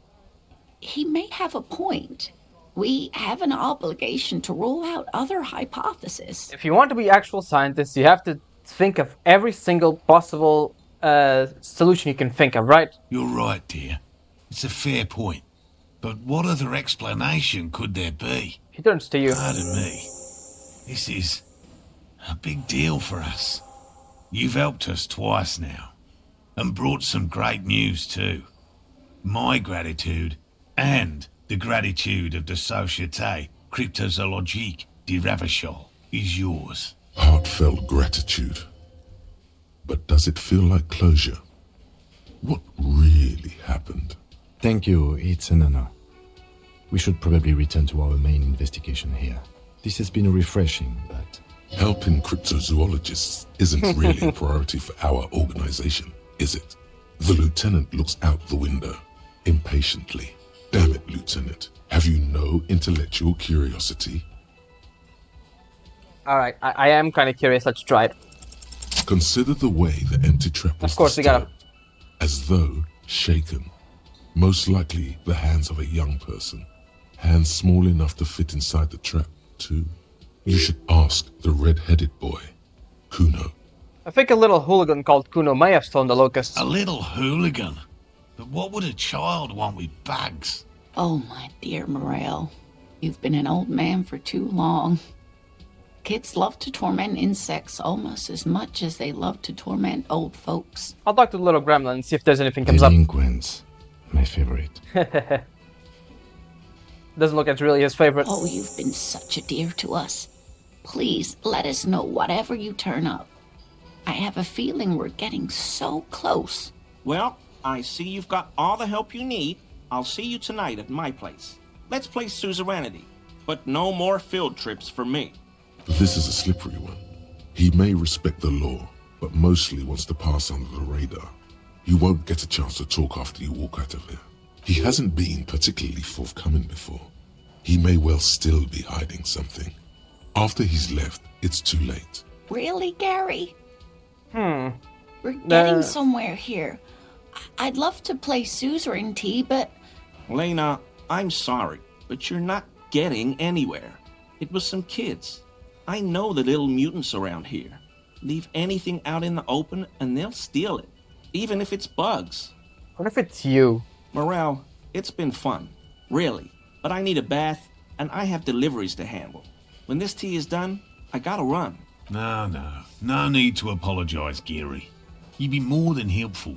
Speaker 10: He may have a point. We have an obligation to rule out other hypotheses.
Speaker 1: If you want to be actual scientists, you have to think of every single possible solution you can think of, right?
Speaker 8: You're right, dear. It's a fair point. But what other explanation could there be?
Speaker 1: He turns to you.
Speaker 8: Pardon me. This is a big deal for us. You've helped us twice now, and brought some great news too. My gratitude, and the gratitude of the Société Cryptozoologique de Ravachol, is yours.
Speaker 2: Heartfelt gratitude. But does it feel like closure? What really happened?
Speaker 4: Thank you, it's an honor. We should probably return to our main investigation here. This has been refreshing, but...
Speaker 2: Helping cryptozoologists isn't really a priority for our organization, is it? The lieutenant looks out the window, impatiently. Damn it, Lieutenant. Have you no intellectual curiosity?
Speaker 1: Alright, I am kind of curious. Let's try it.
Speaker 2: Consider the way the empty trap was
Speaker 1: Of course, we gotta...
Speaker 2: disturbed, as though shaken. Most likely the hands of a young person. Hands small enough to fit inside the trap, too. You should ask the red-headed boy, Kuno.
Speaker 1: I think a little hooligan called Kuno may have stolen the locusts.
Speaker 8: A little hooligan. But what would a child want with bugs?
Speaker 10: Oh, my dear Morel. You've been an old man for too long. Kids love to torment insects almost as much as they love to torment old folks.
Speaker 1: I'll talk to the little gremlin and see if there's anything comes up.
Speaker 4: Delinquents, my favorite.
Speaker 1: Doesn't look it's really his favorite.
Speaker 10: Oh, you've been such a dear to us. Please let us know whatever you turn up. I have a feeling we're getting so close.
Speaker 9: Well, I see you've got all the help you need. I'll see you tonight at my place. Let's play suzerainty, but no more field trips for me.
Speaker 2: This is a slippery one. He may respect the law, but mostly wants to pass under the radar. You won't get a chance to talk after you walk out of here. He hasn't been particularly forthcoming before. He may well still be hiding something. After he's left, it's too late.
Speaker 10: Really, Gary?
Speaker 1: Hmm.
Speaker 10: We're getting somewhere here. I'd love to play suzerainty, but...
Speaker 9: Lena, I'm sorry, but you're not getting anywhere. It was some kids. I know the little mutants around here. Leave anything out in the open and they'll steal it, even if it's bugs.
Speaker 1: What if it's you?
Speaker 9: Morel, it's been fun, really, but I need a bath and I have deliveries to handle. When this tea is done, I gotta run.
Speaker 8: No need to apologise, Geary. You'd be more than helpful.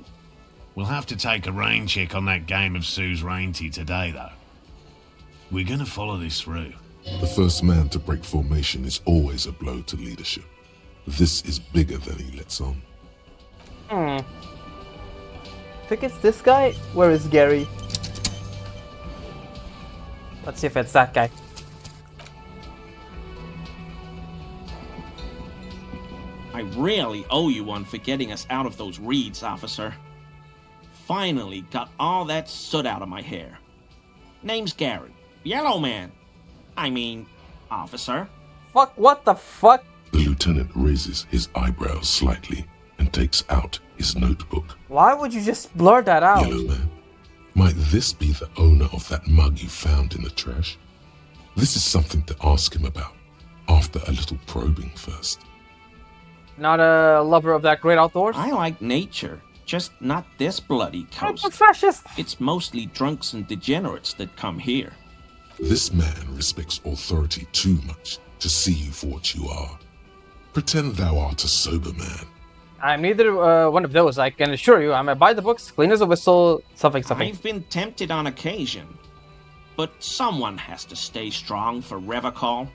Speaker 8: We'll have to take a rain check on that game of suzerainty today, though. We're gonna follow this through.
Speaker 2: The first man to break formation is always a blow to leadership. This is bigger than he lets on.
Speaker 1: Think it's this guy? Where is Gary? Let's see if it's that guy.
Speaker 9: I really owe you one for getting us out of those reeds, officer. Finally got all that soot out of my hair. Name's Gary. Yellow Man. I mean, officer.
Speaker 1: Fuck, what the fuck?
Speaker 2: The lieutenant raises his eyebrows slightly and takes out his notebook.
Speaker 1: Why would you just blur that out?
Speaker 2: Yellow Man, might this be the owner of that mug you found in the trash? This is something to ask him about, after a little probing first.
Speaker 1: Not a lover of that great outdoors?
Speaker 9: I like nature, just not this bloody coast.
Speaker 1: Fascist!
Speaker 9: It's mostly drunks and degenerates that come here.
Speaker 2: This man respects authority too much to see you for what you are. Pretend thou art a sober man.
Speaker 1: I'm neither one of those, I can assure you. I'm a by the books, clean as a whistle, something.
Speaker 9: I've been tempted on occasion, but someone has to stay strong for Revacol.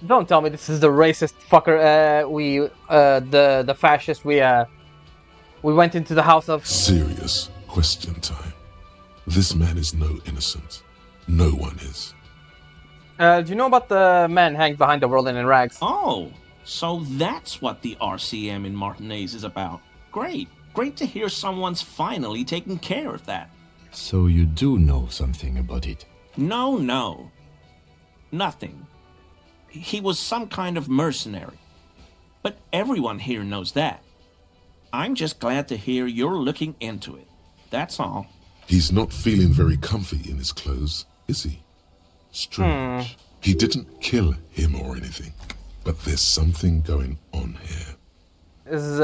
Speaker 1: Don't tell me this is the racist fucker, the fascist we went into the house of.
Speaker 2: Serious question time. This man is no innocent. No one is.
Speaker 1: Do you know about the man hanged behind the whirlwind in rags?
Speaker 9: Oh, so that's what the RCM in Martinez is about. Great. Great to hear someone's finally taking care of that.
Speaker 4: So you do know something about it?
Speaker 9: No. Nothing. He was some kind of mercenary. But everyone here knows that. I'm just glad to hear you're looking into it. That's all.
Speaker 2: He's not feeling very comfy in his clothes, is he? Strange. He didn't kill him or anything, but there's something going on here.
Speaker 1: Is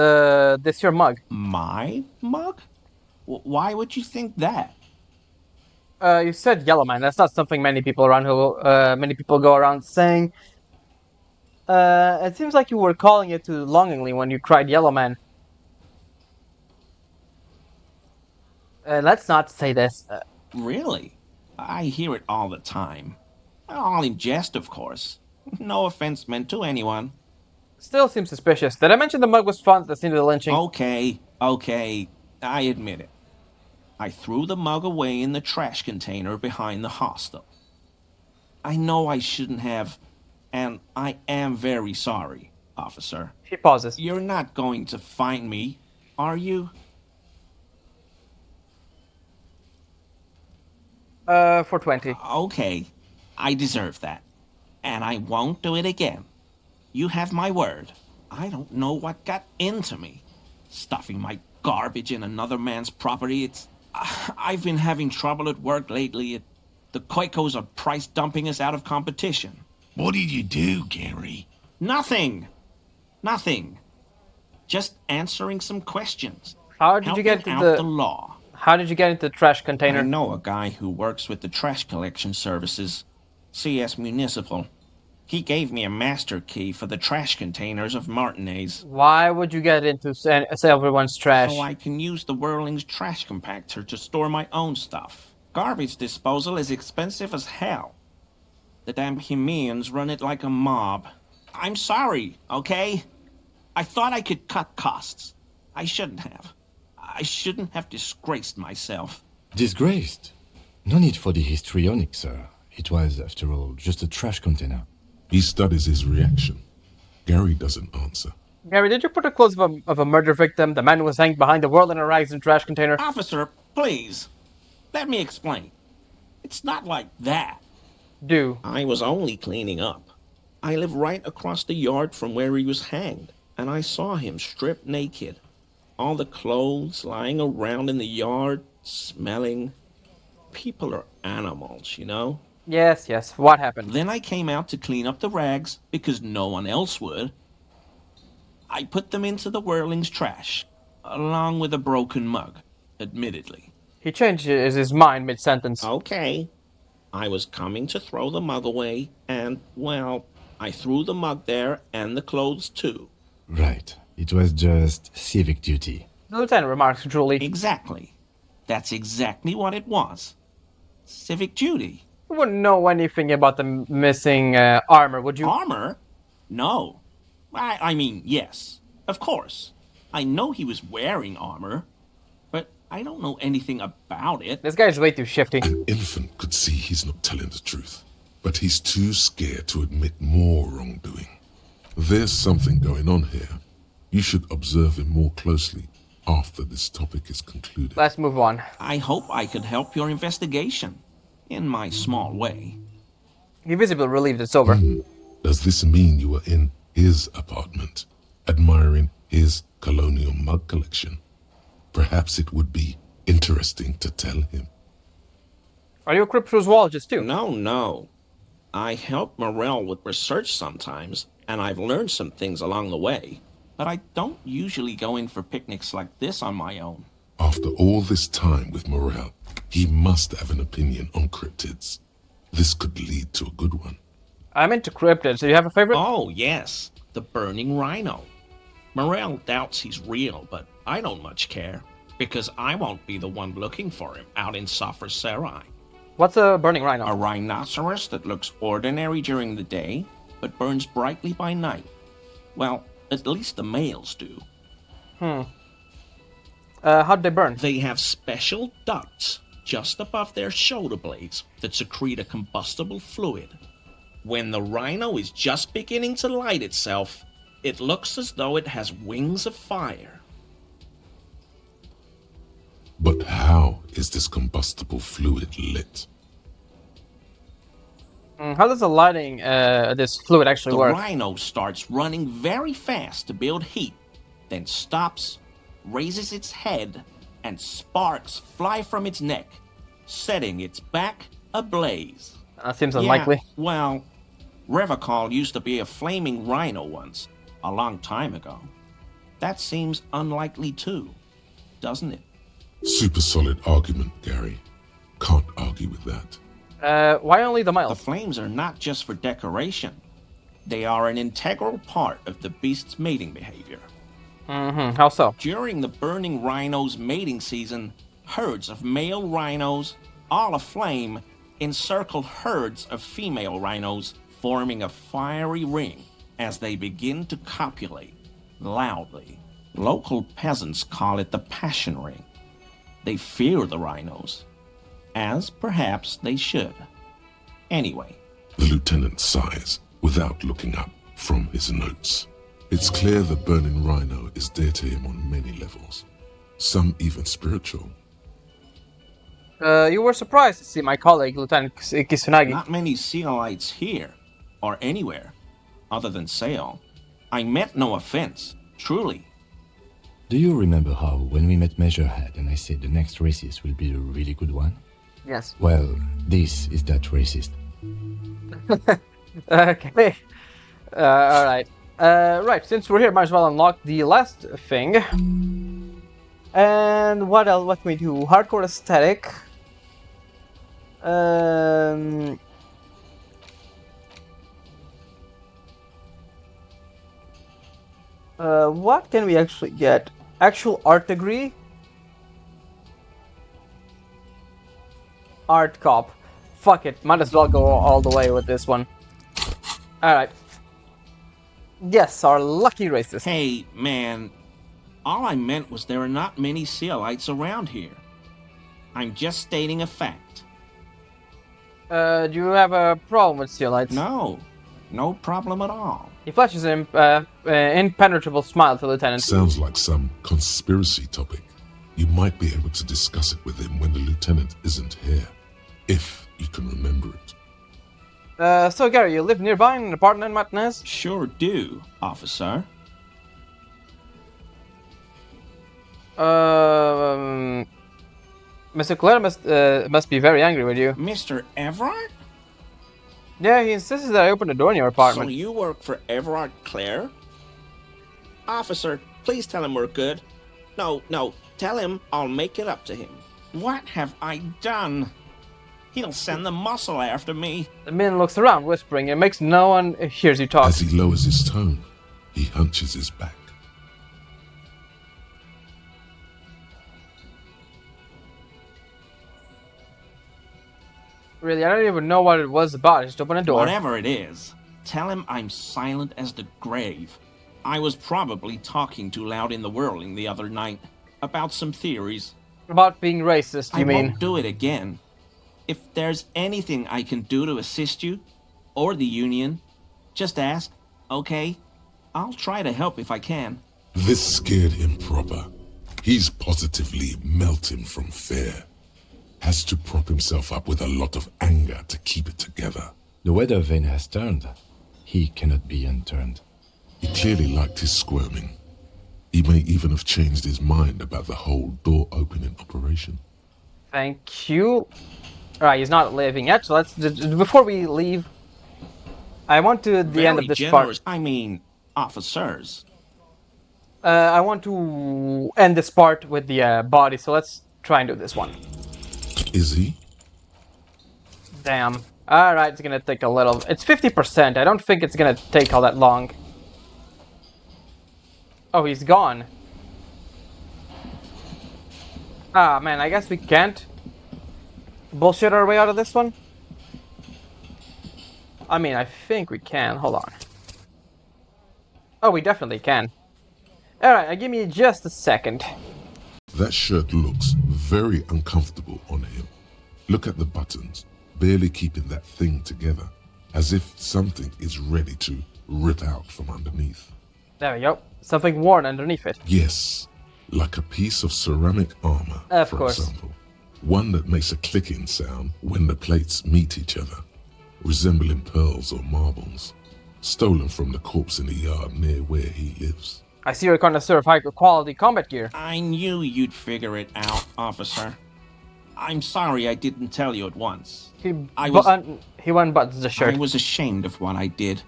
Speaker 1: this your mug?
Speaker 9: My mug? Why would you think that?
Speaker 1: You said Yellow Man. That's not something many people go around saying. It seems like you were calling it too longingly when you cried Yellow Man. Let's not say this.
Speaker 9: Really? I hear it all the time. All in jest, of course. No offense meant to anyone.
Speaker 1: Still seems suspicious. Did I mention the mug was found at the scene of the lynching?
Speaker 9: Okay. I admit it. I threw the mug away in the trash container behind the hostel. I know I shouldn't have, and I am very sorry, officer.
Speaker 1: She pauses.
Speaker 9: You're not going to find me, are you?
Speaker 1: For 20.
Speaker 9: Okay, I deserve that. And I won't do it again. You have my word. I don't know what got into me. Stuffing my garbage in another man's property, I've been having trouble at work lately. The Koikos are price dumping us out of competition.
Speaker 8: What did you do, Gary?
Speaker 9: Nothing. Just answering some questions.
Speaker 1: How did you get into
Speaker 9: the law?
Speaker 1: How did you get into the trash container?
Speaker 9: I know a guy who works with the trash collection services. CS Municipal. He gave me a master key for the trash containers of Martinez.
Speaker 1: Why would you get into everyone's trash?
Speaker 9: So I can use the Whirling's trash compactor to store my own stuff. Garbage disposal is expensive as hell. The damn Hemians run it like a mob. I'm sorry, okay? I thought I could cut costs. I shouldn't have. I shouldn't have disgraced myself.
Speaker 4: Disgraced? No need for the histrionic, sir. It was, after all, just a trash container.
Speaker 2: He studies his reaction. Gary doesn't answer.
Speaker 1: Gary, did you put the clothes of a murder victim? The man who was hanged behind the world in a rags and trash container?
Speaker 9: Officer, please. Let me explain. It's not like that.
Speaker 1: Do.
Speaker 9: I was only cleaning up. I live right across the yard from where he was hanged, and I saw him stripped naked. All the clothes lying around in the yard, smelling. People are animals, you know?
Speaker 1: Yes, yes. What happened?
Speaker 9: Then I came out to clean up the rags because no one else would. I put them into the Whirling's trash, along with a broken mug, admittedly.
Speaker 1: He changed his mind mid-sentence.
Speaker 9: Okay. I was coming to throw the mug away, and, well, I threw the mug there and the clothes too.
Speaker 4: Right. It was just civic duty.
Speaker 1: The lieutenant remarks drily.
Speaker 9: Exactly. That's exactly what it was. Civic duty.
Speaker 1: You wouldn't know anything about the missing armor, would you?
Speaker 9: Armor? No. I mean, yes. Of course. I know he was wearing armor, but I don't know anything about it.
Speaker 1: This guy's way too shifty.
Speaker 2: An infant could see he's not telling the truth, but he's too scared to admit more wrongdoing. There's something going on here. You should observe him more closely after this topic is concluded.
Speaker 1: Let's move on.
Speaker 9: I hope I could help your investigation, in my small way.
Speaker 1: He visibly relieved it's over.
Speaker 2: Does this mean you were in his apartment, admiring his colonial mug collection? Perhaps it would be interesting to tell him.
Speaker 1: Are you a cryptozoologist too?
Speaker 9: No. I help Morel with research sometimes, and I've learned some things along the way. But I don't usually go in for picnics like this on my own.
Speaker 2: After all this time with Morel, he must have an opinion on cryptids. This could lead to a good one.
Speaker 1: I'm into cryptids. Do you have a favorite?
Speaker 9: Oh, yes. The burning rhino. Morel doubts he's real, but I don't much care. Because I won't be the one looking for him out in Safra Serai.
Speaker 1: What's a burning rhino?
Speaker 9: A rhinoceros that looks ordinary during the day, but burns brightly by night. Well, at least the males do.
Speaker 1: How'd they burn?
Speaker 9: They have special ducts just above their shoulder blades that secrete a combustible fluid. When the rhino is just beginning to light itself, it looks as though it has wings of fire.
Speaker 2: But how is this combustible fluid lit?
Speaker 1: How does the lighting this fluid actually work?
Speaker 9: The rhino starts running very fast to build heat, then stops, raises its head, and sparks fly from its neck, setting its back ablaze.
Speaker 1: That seems unlikely.
Speaker 9: Yeah, well, Revacol used to be a flaming rhino once, a long time ago. That seems unlikely too, doesn't it?
Speaker 2: Super solid argument, Gary. Can't argue with that.
Speaker 1: Why only the male?
Speaker 9: The flames are not just for decoration. They are an integral part of the beast's mating behavior.
Speaker 1: How so?
Speaker 9: During the burning rhino's mating season, herds of male rhinos, all aflame, encircle herds of female rhinos, forming a fiery ring as they begin to copulate loudly. Local peasants call it the passion ring. They fear the rhinos, as perhaps they should. Anyway.
Speaker 2: The lieutenant sighs without looking up from his notes. It's clear the burning rhino is dear to him on many levels, some even spiritual.
Speaker 1: You were surprised to see my colleague, Lieutenant Kisunagi.
Speaker 9: Not many Sealites here, or anywhere, other than Sail. I meant no offense, truly.
Speaker 4: Do you remember how, when we met Measurehead and I said the next racist will be a really good one?
Speaker 1: Yes.
Speaker 4: Well, this is that racist.
Speaker 1: Okay. Alright. Right, since we're here, might as well unlock the last thing. And what else? What can we do? Hardcore aesthetic. What can we actually get? Actual art degree? Art cop. Fuck it, might as well go all the way with this one. Alright. Yes, our lucky racist.
Speaker 9: Hey, man. All I meant was there are not many Sealites around here. I'm just stating a fact.
Speaker 1: Do you have a problem with Sealites?
Speaker 9: No. No problem at all.
Speaker 1: He flashes an impenetrable smile to Lieutenant.
Speaker 2: Sounds like some conspiracy topic. You might be able to discuss it with him when the lieutenant isn't here, if you can remember it.
Speaker 1: So Gary, you live nearby in an apartment in Martinez?
Speaker 9: Sure do, officer.
Speaker 1: Mr. Clare must be very angry with you.
Speaker 9: Mr. Everard?
Speaker 1: Yeah, he insisted that I open the door in your apartment.
Speaker 9: So you work for Everard Clare? Officer, please tell him we're good. No, tell him I'll make it up to him. What have I done? He'll send the muscle after me.
Speaker 1: The man looks around, whispering, and makes no one hears you talk.
Speaker 2: As he lowers his tone, he hunches his back.
Speaker 1: Really, I don't even know what it was about. Just open a door.
Speaker 9: Whatever it is, tell him I'm silent as the grave. I was probably talking too loud in the whirling the other night about some theories.
Speaker 1: About being racist, you mean?
Speaker 9: I won't do it again. If there's anything I can do to assist you, or the Union, just ask, okay? I'll try to help if I can.
Speaker 2: This scared him proper. He's positively melting from fear. Has to prop himself up with a lot of anger to keep it together.
Speaker 4: The weather vane has turned. He cannot be unturned.
Speaker 2: He clearly liked his squirming. He may even have changed his mind about the whole door-opening operation.
Speaker 1: Thank you. Alright, he's not leaving yet, so let's... Before we leave, I want to... the end of this part...
Speaker 9: I mean, officers.
Speaker 1: I want to end this part with the body, so let's try and do this one.
Speaker 2: Is he?
Speaker 1: Damn. Alright, it's gonna take a little... It's 50%. I don't think it's gonna take all that long. Oh, he's gone. Ah, man, I guess we can't bullshit our way out of this one. I mean, I think we can. Hold on. Oh, we definitely can. Alright, give me just a second.
Speaker 2: That shirt looks very uncomfortable on him. Look at the buttons, barely keeping that thing together, as if something is ready to rip out from underneath.
Speaker 1: There we go. Something worn underneath it.
Speaker 2: Yes, like a piece of ceramic armor, for example. One that makes a clicking sound when the plates meet each other, resembling pearls or marbles, stolen from the corpse in the yard near where he lives.
Speaker 1: I see you're a connoisseur of high-quality combat gear.
Speaker 9: I knew you'd figure it out, officer. I'm sorry I didn't tell you at once.
Speaker 1: He unbuttons the shirt.
Speaker 9: I was ashamed of what I did.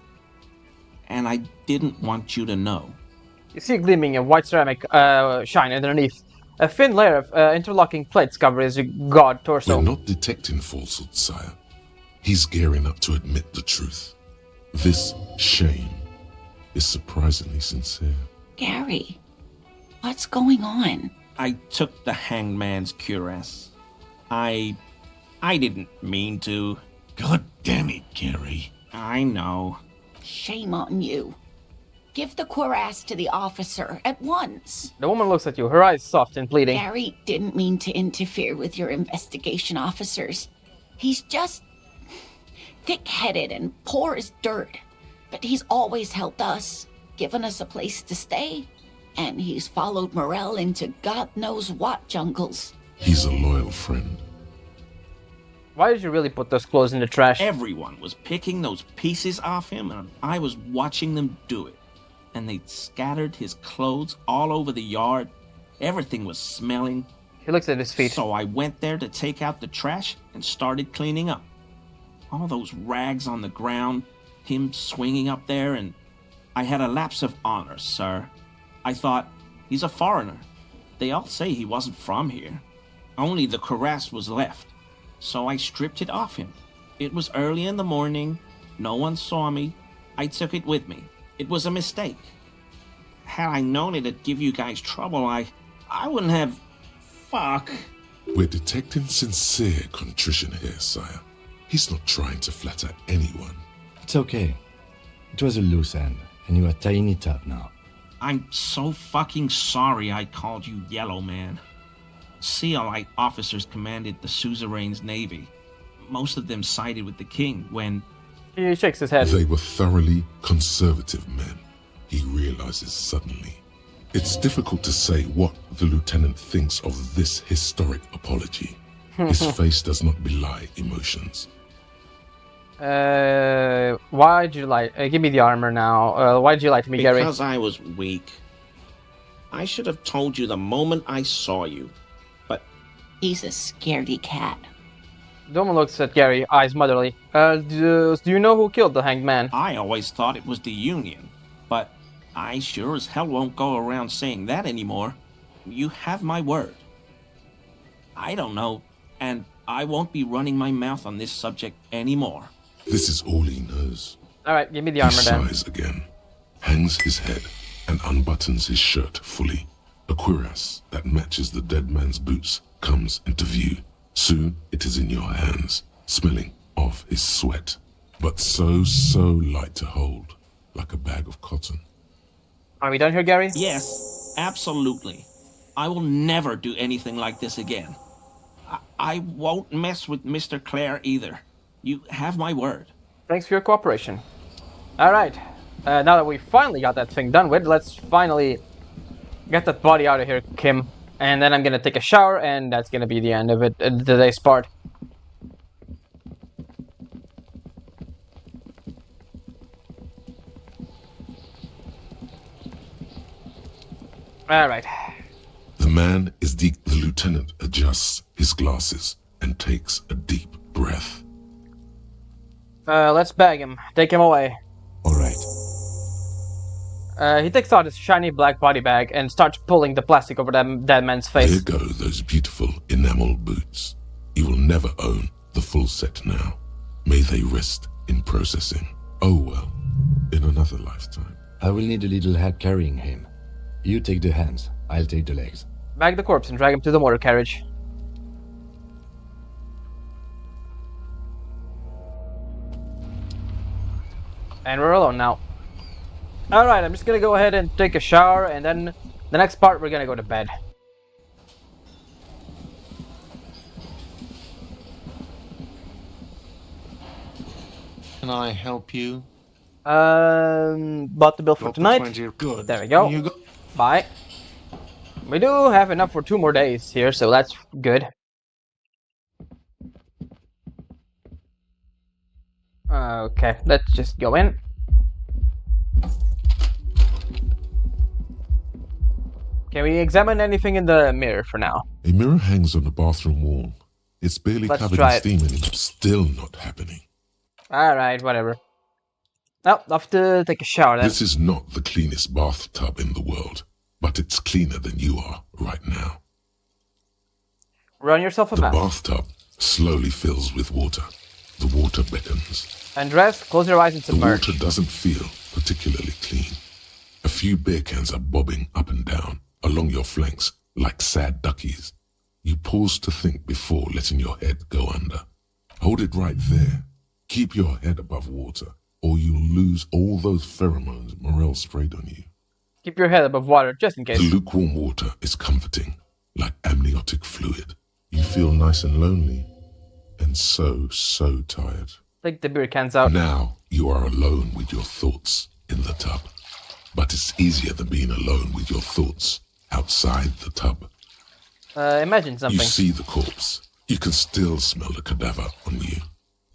Speaker 9: And I didn't want you to know.
Speaker 1: You see a gleaming of white ceramic shine underneath. A thin layer of interlocking plates cover his gaunt torso.
Speaker 2: We're not detecting falsehood, sire. He's gearing up to admit the truth. This shame is surprisingly sincere.
Speaker 10: Gary, what's going on?
Speaker 9: I took the hangman's cuirass. I didn't mean to.
Speaker 8: God damn it, Gary.
Speaker 9: I know.
Speaker 10: Shame on you. Give the cuirass to the officer at once.
Speaker 1: The woman looks at you, her eyes soft and pleading.
Speaker 10: Gary didn't mean to interfere with your investigation officers. He's just thick-headed and poor as dirt. But he's always helped us, given us a place to stay. And he's followed Morel into God knows what jungles.
Speaker 2: He's a loyal friend.
Speaker 1: Why did you really put those clothes in the trash?
Speaker 9: Everyone was picking those pieces off him, and I was watching them do it. And they'd scattered his clothes all over the yard. Everything was smelling.
Speaker 1: He looks at his feet.
Speaker 9: So I went there to take out the trash and started cleaning up. All those rags on the ground, him swinging up there, and I had a lapse of honor, sir. I thought, he's a foreigner. They all say he wasn't from here. Only the cuirass was left. So I stripped it off him. It was early in the morning. No one saw me. I took it with me. It was a mistake. Had I known it'd give you guys trouble, I wouldn't have... Fuck.
Speaker 2: We're detecting sincere contrition here, sire. He's not trying to flatter anyone.
Speaker 4: It's okay. It was a loose end, and you're a tiny tub now.
Speaker 9: I'm so fucking sorry I called you Yellow Man. Seolite officers commanded the suzerain's navy. Most of them sided with the king when...
Speaker 1: He shakes his head.
Speaker 2: They were thoroughly conservative men, he realizes suddenly. It's difficult to say what the lieutenant thinks of this historic apology. His face does not belie emotions.
Speaker 1: Why'd you lie? Give me the armor now. Why'd you lie to me, Gary?
Speaker 9: Because I was weak. I should have told you the moment I saw you. But
Speaker 10: He's a scaredy cat.
Speaker 1: Doma looks at Gary, eyes motherly. Do you know who killed the hanged man?
Speaker 9: I always thought it was the Union. But I sure as hell won't go around saying that anymore. You have my word. I don't know, and I won't be running my mouth on this subject anymore.
Speaker 2: This is all he knows.
Speaker 1: Alright, give me the
Speaker 2: He
Speaker 1: armor then.
Speaker 2: sighs again, hangs his head, and unbuttons his shirt fully. A cuirass that matches the dead man's boots comes into view. Soon it is in your hands, smelling of his sweat, but so light to hold, like a bag of cotton.
Speaker 1: Are we done here, Gary?
Speaker 9: Yes, absolutely. I will never do anything like this again. I won't mess with Mr. Clare either. You have my word.
Speaker 1: Thanks for your cooperation. Alright, now that we finally got that thing done with, let's finally get that body out of here, Kim. And then I'm gonna take a shower, and that's gonna be the end of it, today's part. Alright.
Speaker 2: The man is the lieutenant adjusts his glasses and takes a deep breath.
Speaker 1: Let's bag him. Take him away.
Speaker 4: All right.
Speaker 1: He takes out his shiny black body bag and starts pulling the plastic over that dead man's face.
Speaker 2: Here go those beautiful enamel boots. You will never own the full set now. May they rest in processing. Oh well, in another lifetime.
Speaker 4: I will need a little help carrying him. You take the hands, I'll take the legs.
Speaker 1: Bag the corpse and drag him to the motor carriage. And we're alone now. Alright, I'm just gonna go ahead and take a shower, and then the next part we're gonna go to bed.
Speaker 11: Can I help you?
Speaker 1: Bought the bill for
Speaker 11: Got the
Speaker 1: tonight.
Speaker 11: 20. Good.
Speaker 1: There we go.
Speaker 11: You go.
Speaker 1: Bye. We do have enough for 2 more days here, so that's good. Okay, let's just go in. Can we examine anything in the mirror for now?
Speaker 2: A mirror hangs on the bathroom wall. It's barely
Speaker 1: Let's
Speaker 2: covered
Speaker 1: try
Speaker 2: in
Speaker 1: it.
Speaker 2: steam and it's still not happening.
Speaker 1: Alright, whatever. Oh, I'll have to take a shower then.
Speaker 2: This is not the cleanest bathtub in the world, but it's cleaner than you are right now.
Speaker 1: Run yourself a
Speaker 2: The
Speaker 1: bath.
Speaker 2: bathtub slowly fills with water. The water beckons.
Speaker 1: Undress, close your eyes and
Speaker 2: The
Speaker 1: submerge.
Speaker 2: water doesn't feel particularly clean. A few beer cans are bobbing up and down along your flanks like sad duckies. You pause to think before letting your head go under. Hold it right there. Keep your head above water, or you'll lose all those pheromones Morel sprayed on you.
Speaker 1: Keep your head above water, just in
Speaker 2: The
Speaker 1: case.
Speaker 2: lukewarm water is comforting, like amniotic fluid. You feel nice and lonely, and so tired.
Speaker 1: Take the beer cans out.
Speaker 2: Now you are alone with your thoughts in the tub. But it's easier than being alone with your thoughts outside the tub.
Speaker 1: Imagine
Speaker 2: You
Speaker 1: something.
Speaker 2: see the corpse. You can still smell the cadaver on you.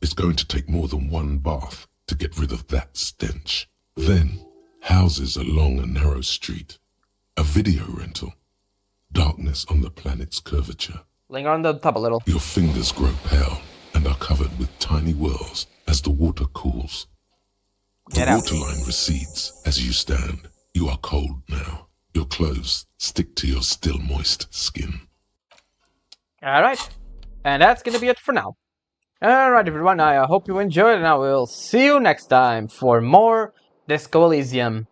Speaker 2: It's going to take more than one bath to get rid of that stench. Then, houses along a narrow street. A video rental. Darkness on the planet's curvature.
Speaker 1: Linger on the tub a little.
Speaker 2: Your fingers grow pale and are covered with tiny whirls as the water cools. The
Speaker 1: Get out.
Speaker 2: waterline recedes as you stand. You are cold now. Your clothes stick to your still moist skin.
Speaker 1: Alright. And that's gonna be it for now. Alright everyone, I hope you enjoyed, and I will see you next time for more Disco Elysium.